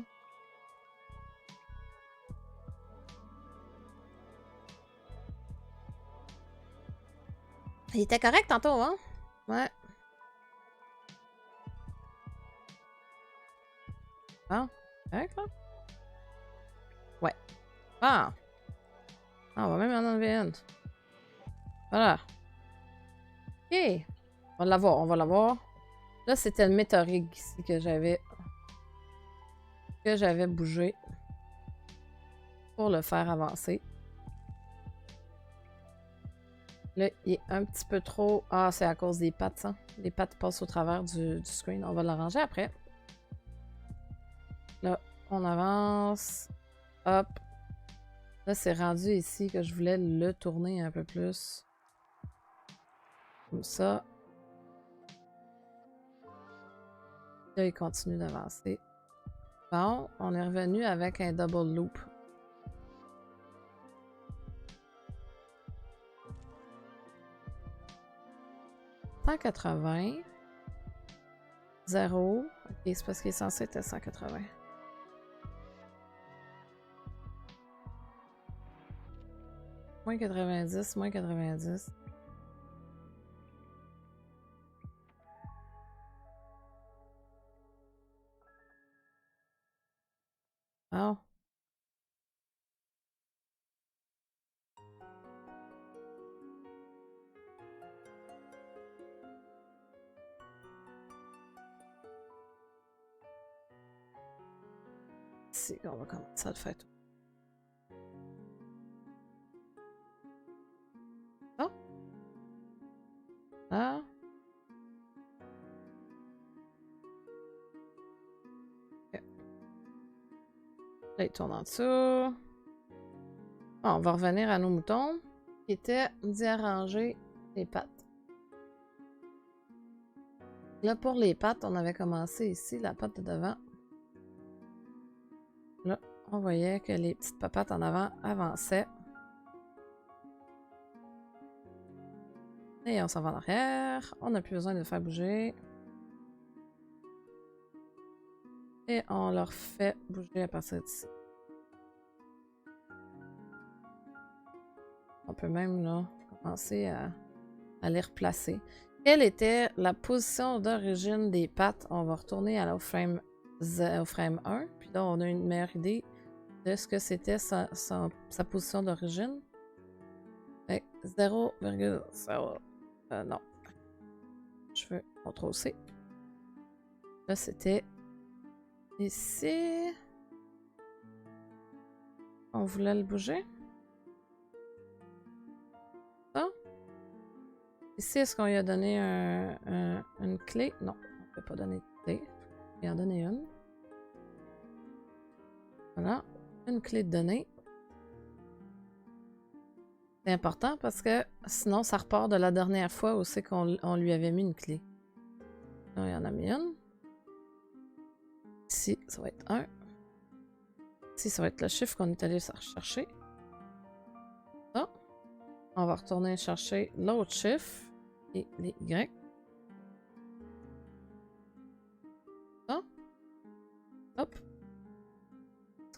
Il était correct tantôt, hein? Ouais. Ah, correct, là? Ouais. Ah! Ah, on va même en enlever une. Voilà. Ok. On va l'avoir, on va l'avoir. Là, c'était le météorique ici que j'avais bougé pour le faire avancer. Là, il est un petit peu trop... Ah, c'est à cause des pattes, ça. Les pattes passent au travers du screen. On va l'arranger après. Là, on avance. Hop. Là, c'est rendu ici que je voulais le tourner un peu plus. Comme ça. Là, il continue d'avancer. Bon, on est revenu avec un double loop. « 180. 0. Ok, c'est parce qu'il est censé être à 180. Moins 90, moins 90. Oh. Ici, on va commencer à le faire tout. Oh. Ah. Ok. tourne en dessous. Bon, on va revenir à nos moutons, qui était d'y arranger les pattes. Là, pour les pattes, on avait commencé ici, la patte de devant. Là, on voyait que les petites papates en avant avançaient. Et on s'en va en arrière. On n'a plus besoin de le faire bouger. Et on leur fait bouger à partir d'ici. On peut même là commencer à les replacer. Quelle était la position d'origine des pattes? On va retourner au frame 1. Puis là, on a une meilleure idée de ce que c'était sa position d'origine. 0,0. Non. Je veux CTRL-C. Là, c'était ici. On voulait le bouger. Ça. Ici, est-ce qu'on lui a donné une clé? Non, on ne peut pas donner de clé. Il en donner une. Voilà, une clé de données. C'est important parce que sinon, ça repart de la dernière fois où c'est qu'on lui avait mis une clé. Là, il y en a mis une. Ici, ça va être 1. Ici, ça va être le chiffre qu'on est allé chercher. Ça. On va retourner chercher l'autre chiffre et les Y. Ça. Hop.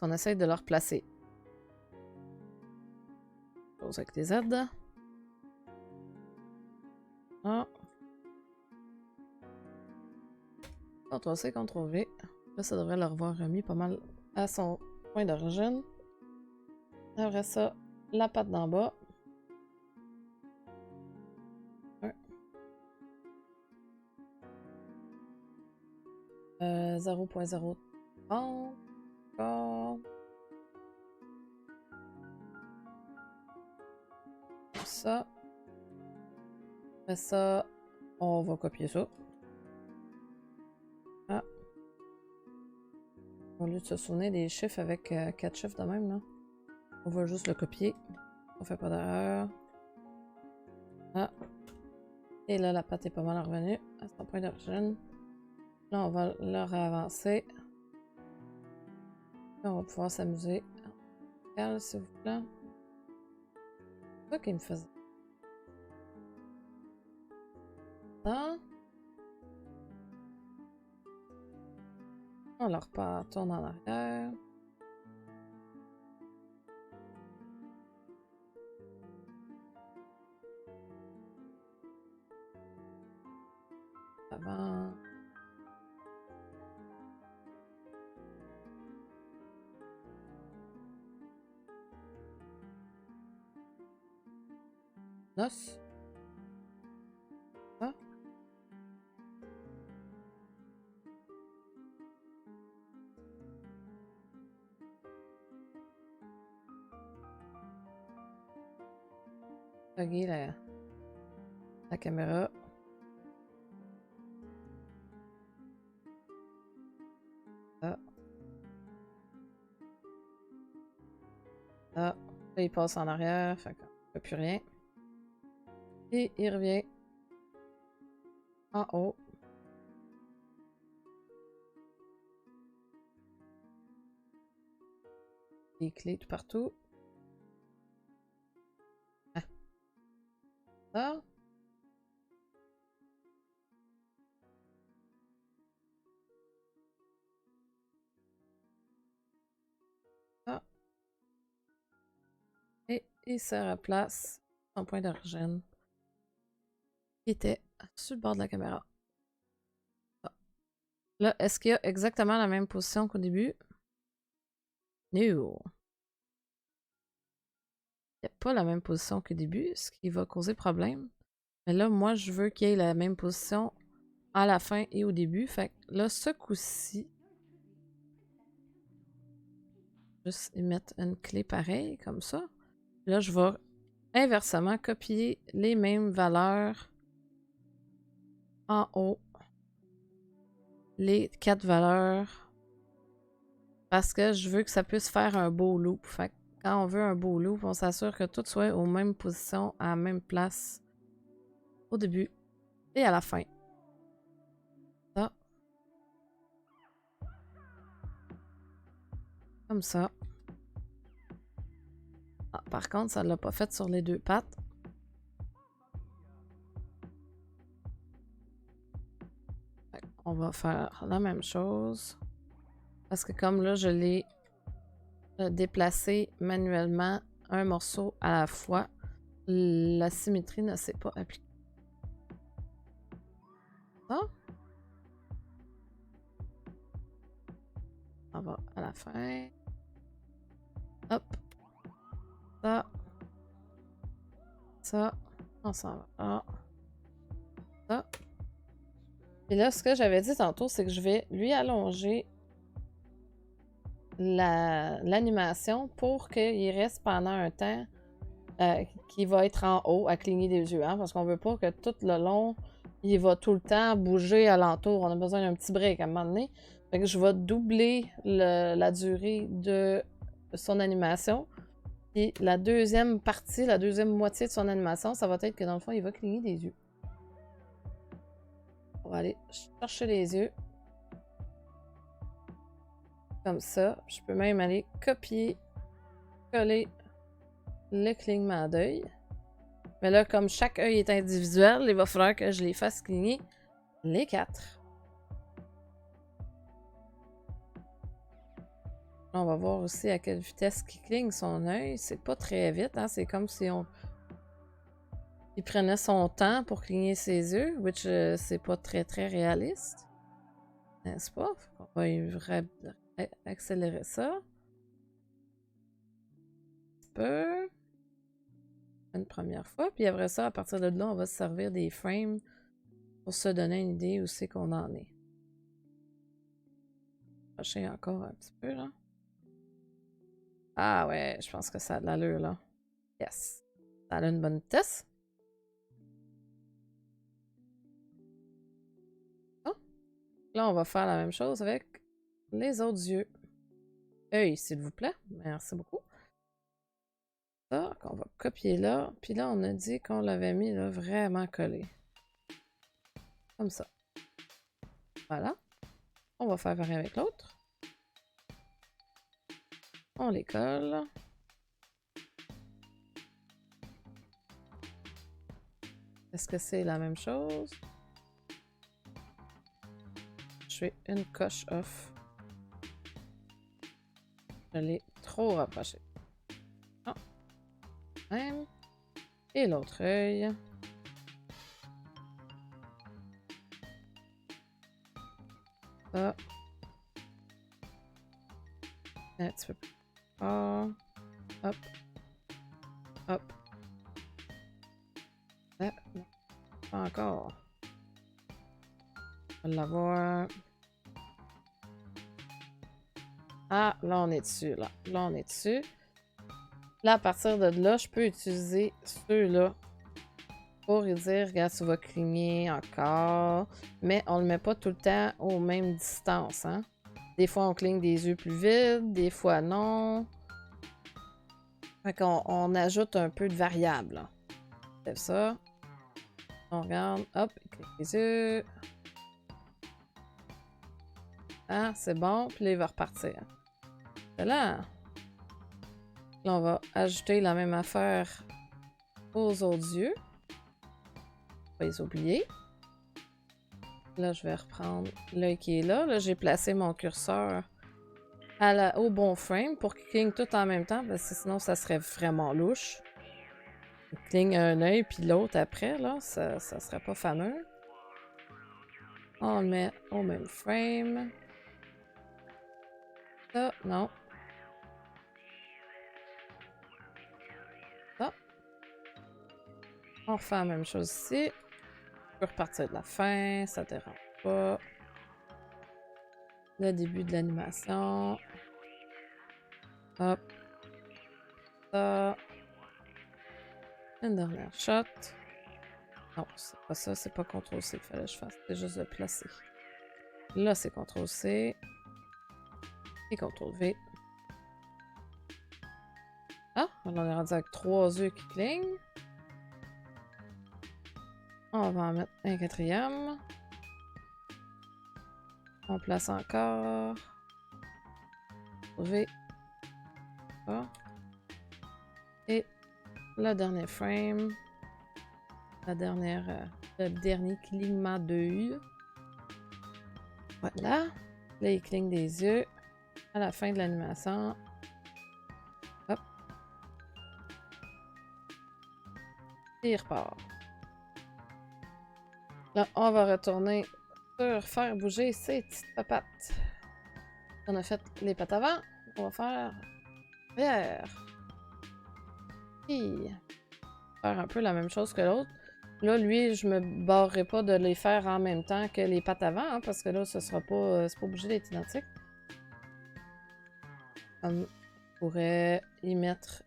On essaye de le replacer. Chose avec des Z. Ah. CTRL-C, CTRL-V. Là, ça devrait le revoir remis pas mal à son point d'origine. Après ça, la patte d'en bas. 0.030. Encore. Ça. Après ça, on va copier ça. Ah. Au lieu de se souvenir des chiffres avec 4 chiffres de même, là. On va juste le copier. On fait pas d'erreur. Ah. Et là, la patte est pas mal revenue à son point d'origine. Là, on va le réavancer. Là, on va pouvoir s'amuser. S'il vous plaît. C'est ça qui me faisait. Ça. On le repart, tourne en arrière. Avant. Noce. Ça. Plugger la caméra. Ça. Ça. Là, il passe en arrière, fait qu'on ne peut plus rien. Et il revient en haut. Des clés tout partout. Ah. Ça. Ça. Et il se replace son point d'origine qui était sur le bord de la caméra. Ça. Là, est-ce qu'il y a exactement la même position qu'au début? No. Il n'y a pas la même position qu'au début, ce qui va causer problème. Mais là, moi, je veux qu'il y ait la même position à la fin et au début. Fait que là, ce coup-ci, juste y mettre une clé pareille, comme ça. Là, je vais inversement copier les mêmes valeurs en haut. Les 4 valeurs Parce que je veux que ça puisse faire un beau loop. Fait que quand on veut un beau loop, on s'assure que tout soit aux mêmes positions, à la même place. Au début et à la fin. Ça. Comme ça. Ah, par contre, ça ne l'a pas fait sur les deux pattes. On va faire la même chose. Parce que comme là, je l'ai déplacé manuellement un morceau à la fois, la symétrie ne s'est pas appliquée. Ça. On va à la fin. Hop. Ça. Ça. On s'en va là. Ça. Et là, ce que j'avais dit tantôt, c'est que je vais lui allonger l'animation pour qu'il reste pendant un temps qui va être en haut à cligner des yeux. Hein, parce qu'on veut pas que tout le long, il va tout le temps bouger alentour. On a besoin d'un petit break à un moment donné. Fait que je vais doubler la durée de son animation. Et la deuxième partie, la deuxième moitié de son animation, ça va être que dans le fond, il va cligner des yeux. On va aller chercher les yeux. Comme ça. Je peux même aller copier, coller le clignement d'œil. Mais là, comme chaque œil est individuel, il va falloir que je les fasse cligner les 4. Là, on va voir aussi à quelle vitesse il cligne son œil. C'est pas très vite, hein? C'est comme si il prenait son temps pour cligner ses yeux, which c'est pas très très réaliste. N'est-ce pas? On va accélérer ça. Un peu. Une première fois. Puis après ça, à partir de là, on va se servir des frames pour se donner une idée où c'est qu'on en est. Prochain encore un petit peu, là. Ah ouais, je pense que ça a de l'allure, là. Yes. Ça a une bonne vitesse. Oh. Là, on va faire la même chose avec les autres yeux. Œil, s'il vous plaît. Merci beaucoup. Ça, qu'on va copier là. Puis là, on a dit qu'on l'avait mis là vraiment collé. Comme ça. Voilà. On va faire pareil avec l'autre. On les colle. Est-ce que c'est la même chose? Je fais une coche off. Je l'ai trop rapproché. Oh. Même. Et l'autre œil. Ça. Un petit peu plus fort. Hop. Hop. Ah, non. Pas encore. On va l'avoir. Ah, là, on est dessus, là. Là, on est dessus. Là, à partir de là, je peux utiliser ceux-là pour lui dire, regarde, tu vas cligner encore. Mais on le met pas tout le temps aux mêmes distances, hein. Des fois, on cligne des yeux plus vides, des fois non. Fait qu'on ajoute un peu de variables, là. C'est ça. On regarde, hop, il cligne les yeux. Ah, c'est bon, puis là, il va repartir. Là, on va ajouter la même affaire aux autres yeux. On va les oublier. Là, je vais reprendre l'œil qui est là. Là, j'ai placé mon curseur au bon frame pour qu'il cligne tout en même temps, parce que sinon, ça serait vraiment louche. Il cligne un œil, puis l'autre après, là, ça serait pas fameux. On le met au même frame. Ça, non. Ça. On refait la même chose ici. Je peux repartir de la fin, ça dérange pas. Le début de l'animation. Hop. Ça. Une dernière shot. Non, c'est pas ça, c'est pas CTRL-C qu'il fallait que je fasse. C'est juste de placer. Là, c'est CTRL-C. Et CTRL-V. Ah, on est rendu avec 3 œufs qui clignent. On va en mettre un quatrième. On place encore. V. Ah. Et le dernier frame. Le dernier clignement d'œil. Voilà. Là, il cligne des yeux. À la fin de l'animation. Hop. Et il repart. Là, on va retourner sur faire bouger ces petites papates. On a fait les pattes avant. On va faire arrière. Puis, faire un peu la même chose que l'autre. Là, lui, je me barrerai pas de les faire en même temps que les pattes avant, hein, parce que là, ce sera pas, c'est pas obligé d'être identique. On pourrait y mettre...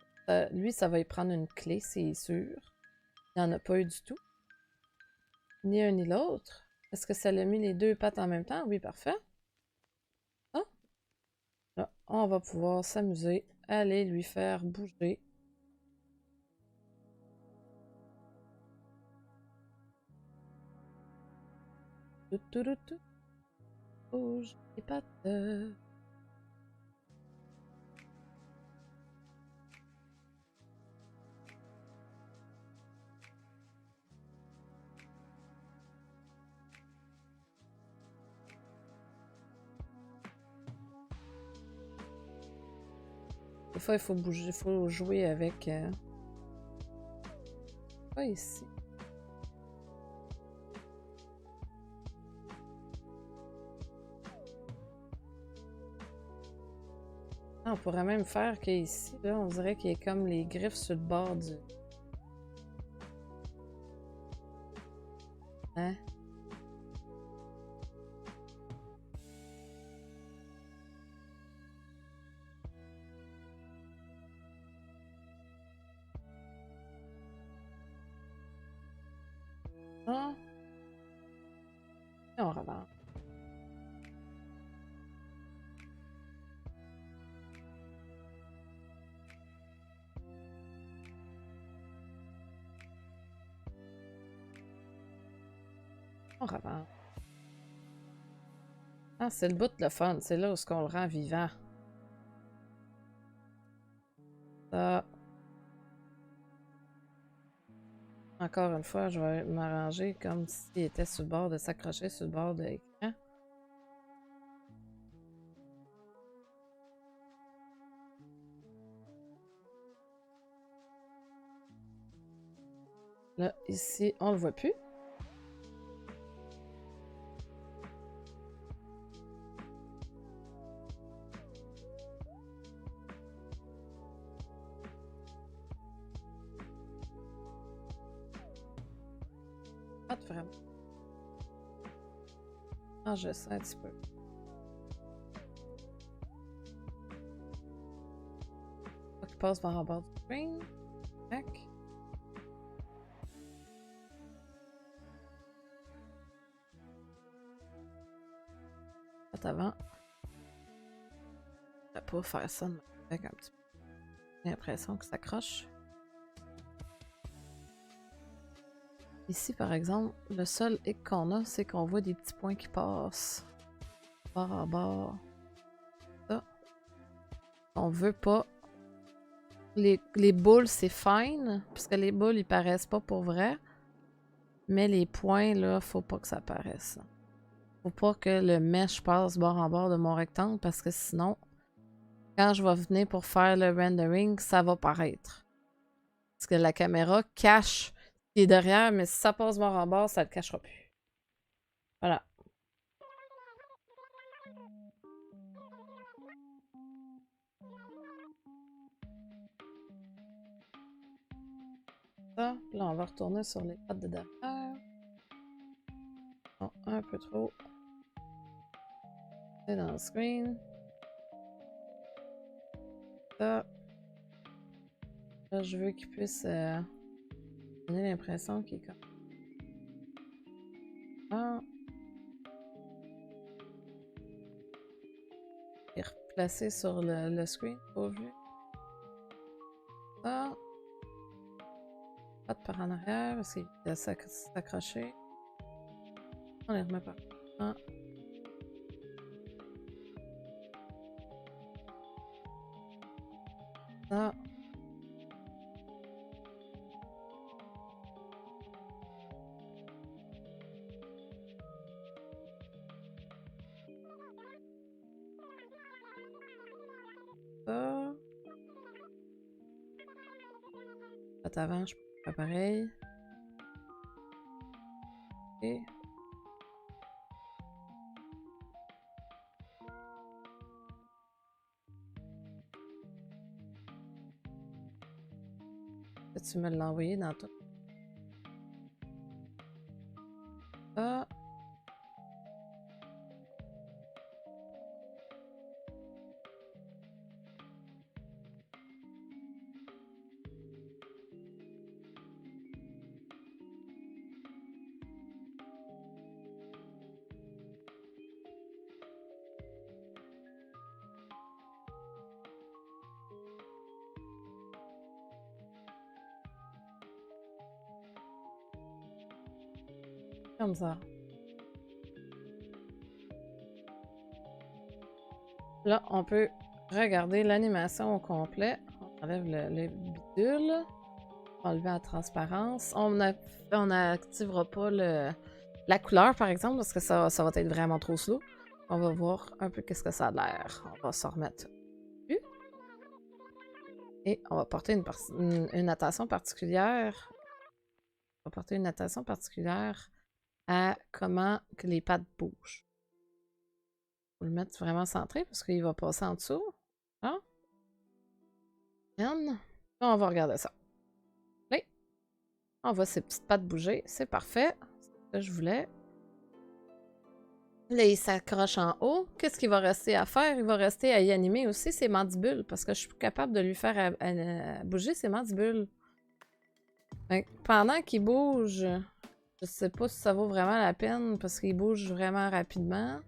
lui, ça va y prendre une clé, c'est sûr. Il n'y en a pas eu du tout. Ni un ni l'autre. Est-ce que ça l'a mis les deux pattes en même temps? Oui, parfait. Ah. Là, on va pouvoir s'amuser, aller lui faire bouger. Bouge les pattes. Des fois, il faut bouger, il faut jouer avec... Pas ici. Ah, on pourrait même faire qu'ici, là, on dirait qu'il y a comme les griffes sur le bord du... Hein? Ah. Et on revanche. On revanche. Ah, c'est le bout de le fun. C'est là où on le rend vivant. Ça. Encore une fois, je vais m'arranger comme s'il était sur le bord de s'accrocher sur le bord de l'écran. Là, ici, on le voit plus. Pas vraiment. Ah, je sens un petit peu. Faut qu'il passe par en bas du screen. Tac. Avant. Je vais pas faire ça avec un petit peu. J'ai l'impression que ça croche. Ici, par exemple, le seul hic qu'on a, c'est qu'on voit des petits points qui passent. Bord à bord. Ça. On veut pas. Les boules, c'est fine. Parce que les boules, ils paraissent pas pour vrai. Mais les points, là, faut pas que ça paraisse. Faut pas que le mesh passe bord en bord de mon rectangle. Parce que sinon, quand je vais venir pour faire le rendering, ça va paraître. Parce que la caméra cache ce qui est derrière. Mais si ça passe bord en bord, ça le cachera plus. Voilà. Ça. Là, on va retourner sur les pattes de derrière. Oh, un peu trop. C'est dans le screen. Ça. Là, je veux qu'il puisse donner l'impression qu'il est comme... Ah. Il placer sur le screen, pas vu. Ça. Pas de par en arrière, parce qu'il va s'accrocher. On les remet par là. Ça. Ça. Avant, je peux faire pareil. Et tu me l'as envoyé dans tout. Ça. Comme ça. Là, on peut regarder l'animation au complet. On enlève le bidule. On enlever la transparence. On n'activera pas la couleur, par exemple, parce que ça va être vraiment trop slow. On va voir un peu qu'est-ce que ça a l'air. On va se remettre dessus. Et on va porter une attention particulière. On va porter une attention particulière à comment que les pattes bougent. Faut le mettre vraiment centré parce qu'il va passer en dessous. Ah. On va regarder ça. Oui. On voit ses petites pattes bouger. C'est parfait. C'est ce que je voulais. Là, il s'accroche en haut. Qu'est-ce qu'il va rester à faire? Il va rester à y animer aussi ses mandibules parce que je suis capable de lui faire bouger ses mandibules. Donc, pendant qu'il bouge, je sais pas si ça vaut vraiment la peine parce qu'il bouge vraiment rapidement.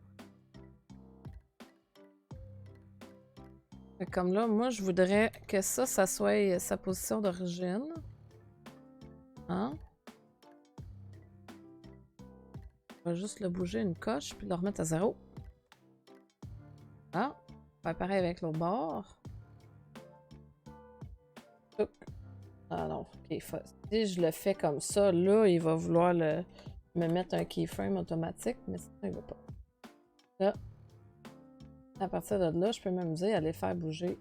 Comme là, moi, je voudrais que ça soit sa position d'origine. Hein? On va juste le bouger une coche, puis le remettre à 0. Ah! On va faire pareil avec l'autre bord. Ah non, ok. Si je le fais comme ça, là, il va vouloir me mettre un keyframe automatique, mais sinon, il va pas. Là, à partir de là, je peux m'amuser à les faire bouger.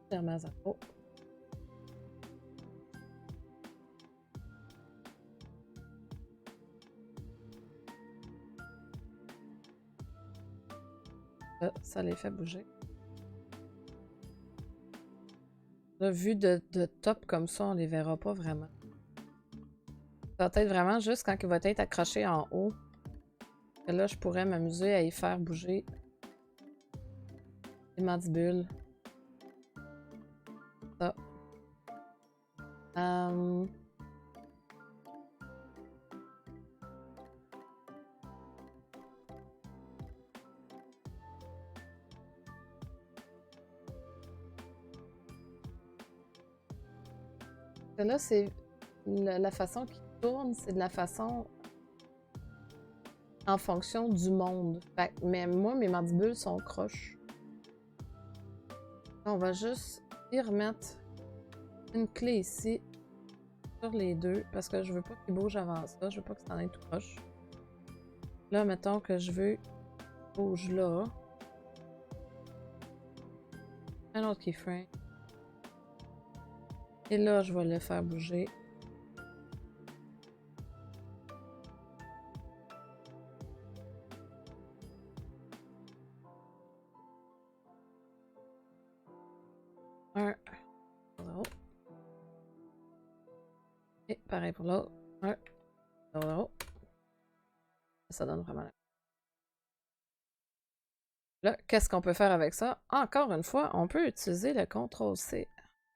Fermez à 0. Là, ça les fait bouger. Là, vu de top comme ça, on les verra pas vraiment. Ça va être vraiment juste quand il va être accroché en haut. Et là, je pourrais m'amuser à y faire bouger les mandibules. Ça. Là, c'est la façon qui tourne, c'est de la façon en fonction du monde. Mais moi, mes mandibules sont croches. On va juste y remettre une clé ici sur les deux parce que je veux pas qu'il bouge avant ça. Je veux pas que ça en ait tout croche. Là, mettons que je veux qu'il bouge là. Un autre keyframe. Et là, je vais le faire bouger. Un. 0. Et pareil pour l'autre. 1. 0. Ça donne vraiment la... Là, qu'est-ce qu'on peut faire avec ça? Encore une fois, on peut utiliser le CTRL-C,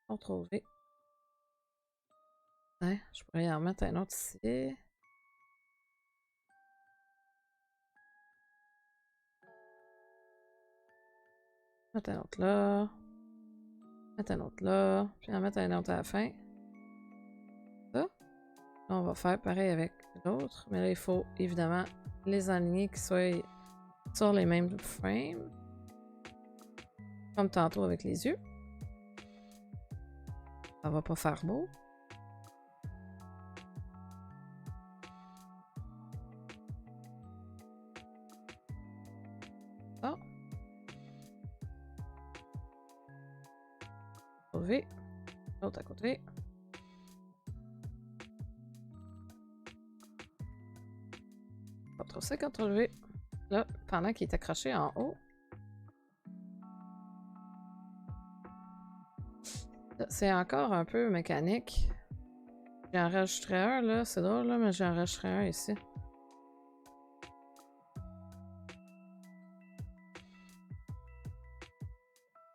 CTRL-V Ouais, je pourrais y en mettre un autre ici. Mettre un autre là. Mettre un autre là. Puis en mettre un autre à la fin. Ça. Là, on va faire pareil avec l'autre. Mais là, il faut évidemment les aligner qui soient sur les mêmes frames. Comme tantôt avec les yeux. Ça va pas faire beau. Ça. V. L'autre à côté. CTRL-C, CTRL-V. Là, pendant qu'il est accroché en haut. C'est encore un peu mécanique. J'ai enregistré un, là. C'est drôle, là, mais j'ai enregistré un ici.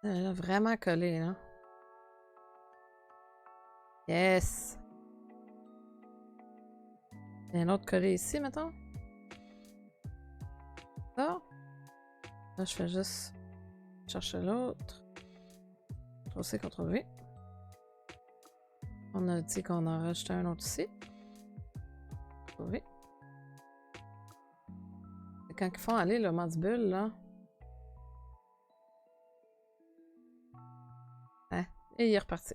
Vraiment collé, là. Yes! Il y a un autre collé ici, mettons. Ça. Là, je fais juste chercher l'autre. CTRL-C, CTRL-V. On a dit qu'on en rajoutait un autre ici. CTRL-V. Quand ils font aller le mandibule, là. Hein? Et il est reparti.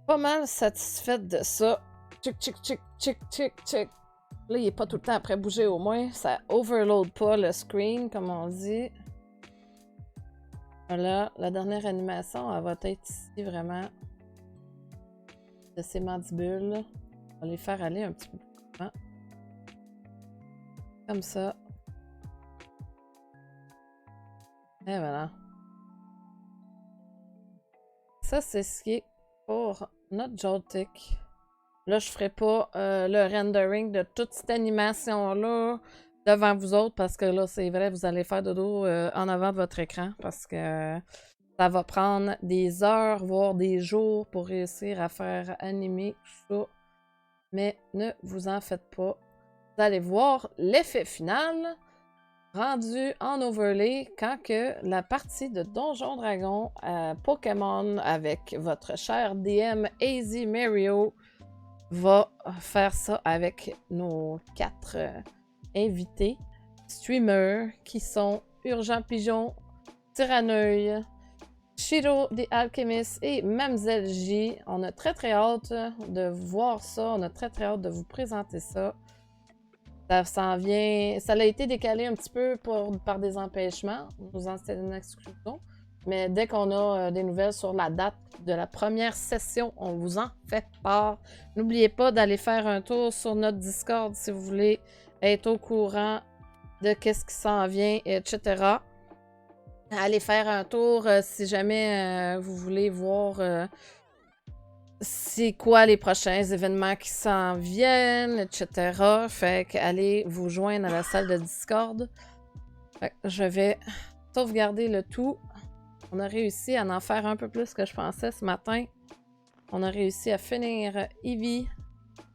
Pas mal satisfaite de ça. Tchic, tchic, tchic, tchic, tchic, tchic. Là, il est pas tout le temps après bouger au moins. Ça overload pas le screen, comme on dit. Voilà, la dernière animation, elle va être ici vraiment. De ces mandibules. On va les faire aller un petit peu plus loin. Comme ça. Et voilà. Ça, c'est ce qui est pour notre Joltik. Là, je ferai pas le rendering de toute cette animation-là devant vous autres parce que là, c'est vrai, vous allez faire dodo en avant de votre écran parce que ça va prendre des heures, voire des jours pour réussir à faire animer tout ça. Mais ne vous en faites pas. Vous allez voir l'effet final rendu en overlay quand que la partie de Donjon Dragon Pokémon avec votre cher DM AZ Mario va faire ça avec nos 4 invités streamers qui sont Urgent Pigeon, Tyranneuil, Shiro the Alchemist et Mamzelle J. On a très hâte de voir ça. On a très hâte de vous présenter ça. Ça s'en vient. Ça a été décalé un petit peu par des empêchements. Nous en c'était une exclusion. Mais dès qu'on a des nouvelles sur la date de la première session, on vous en fait part. N'oubliez pas d'aller faire un tour sur notre Discord si vous voulez être au courant de qu'est-ce qui s'en vient, etc. Allez faire un tour si jamais vous voulez voir c'est quoi les prochains événements qui s'en viennent, etc. Fait qu'allez vous joindre à la salle de Discord. Fait que je vais sauvegarder le tout. On a réussi à en faire un peu plus que je pensais ce matin. On a réussi à finir Eevee.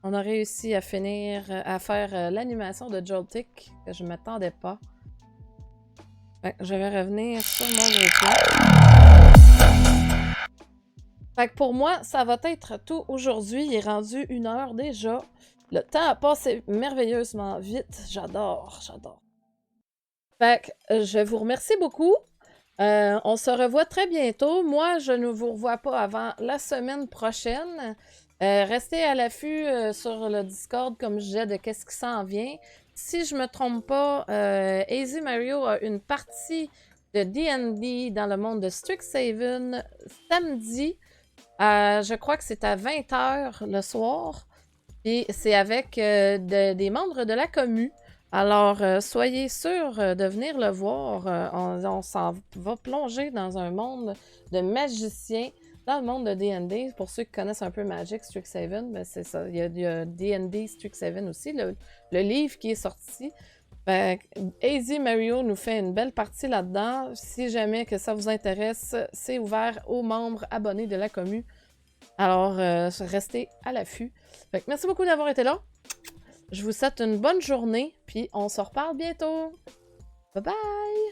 On a réussi à finir à faire l'animation de Joltik que je ne m'attendais pas. Fait que je vais revenir sur mon gros plan. Fait que pour moi, ça va être tout aujourd'hui. Il est rendu 1h déjà. Le temps a passé merveilleusement vite. J'adore. Fait que je vous remercie beaucoup. On se revoit très bientôt. Moi, je ne vous revois pas avant la semaine prochaine. Restez à l'affût sur le Discord, comme je disais, de qu'est-ce qui s'en vient. Si je ne me trompe pas, AZ Mario a une partie de D&D dans le monde de Strixhaven samedi. Je crois que c'est à 20h le soir. Puis c'est avec des membres de la commu. Alors, soyez sûrs de venir le voir. On s'en va plonger dans un monde de magiciens, dans le monde de D&D. Pour ceux qui connaissent un peu Magic, Strixhaven, ben c'est ça. Il y a D&D Strixhaven aussi, le livre qui est sorti. AZ Mario nous fait une belle partie là-dedans. Si jamais que ça vous intéresse, c'est ouvert aux membres abonnés de la commu. Alors, restez à l'affût. Fait que merci beaucoup d'avoir été là. Je vous souhaite une bonne journée, puis on se reparle bientôt. Bye bye!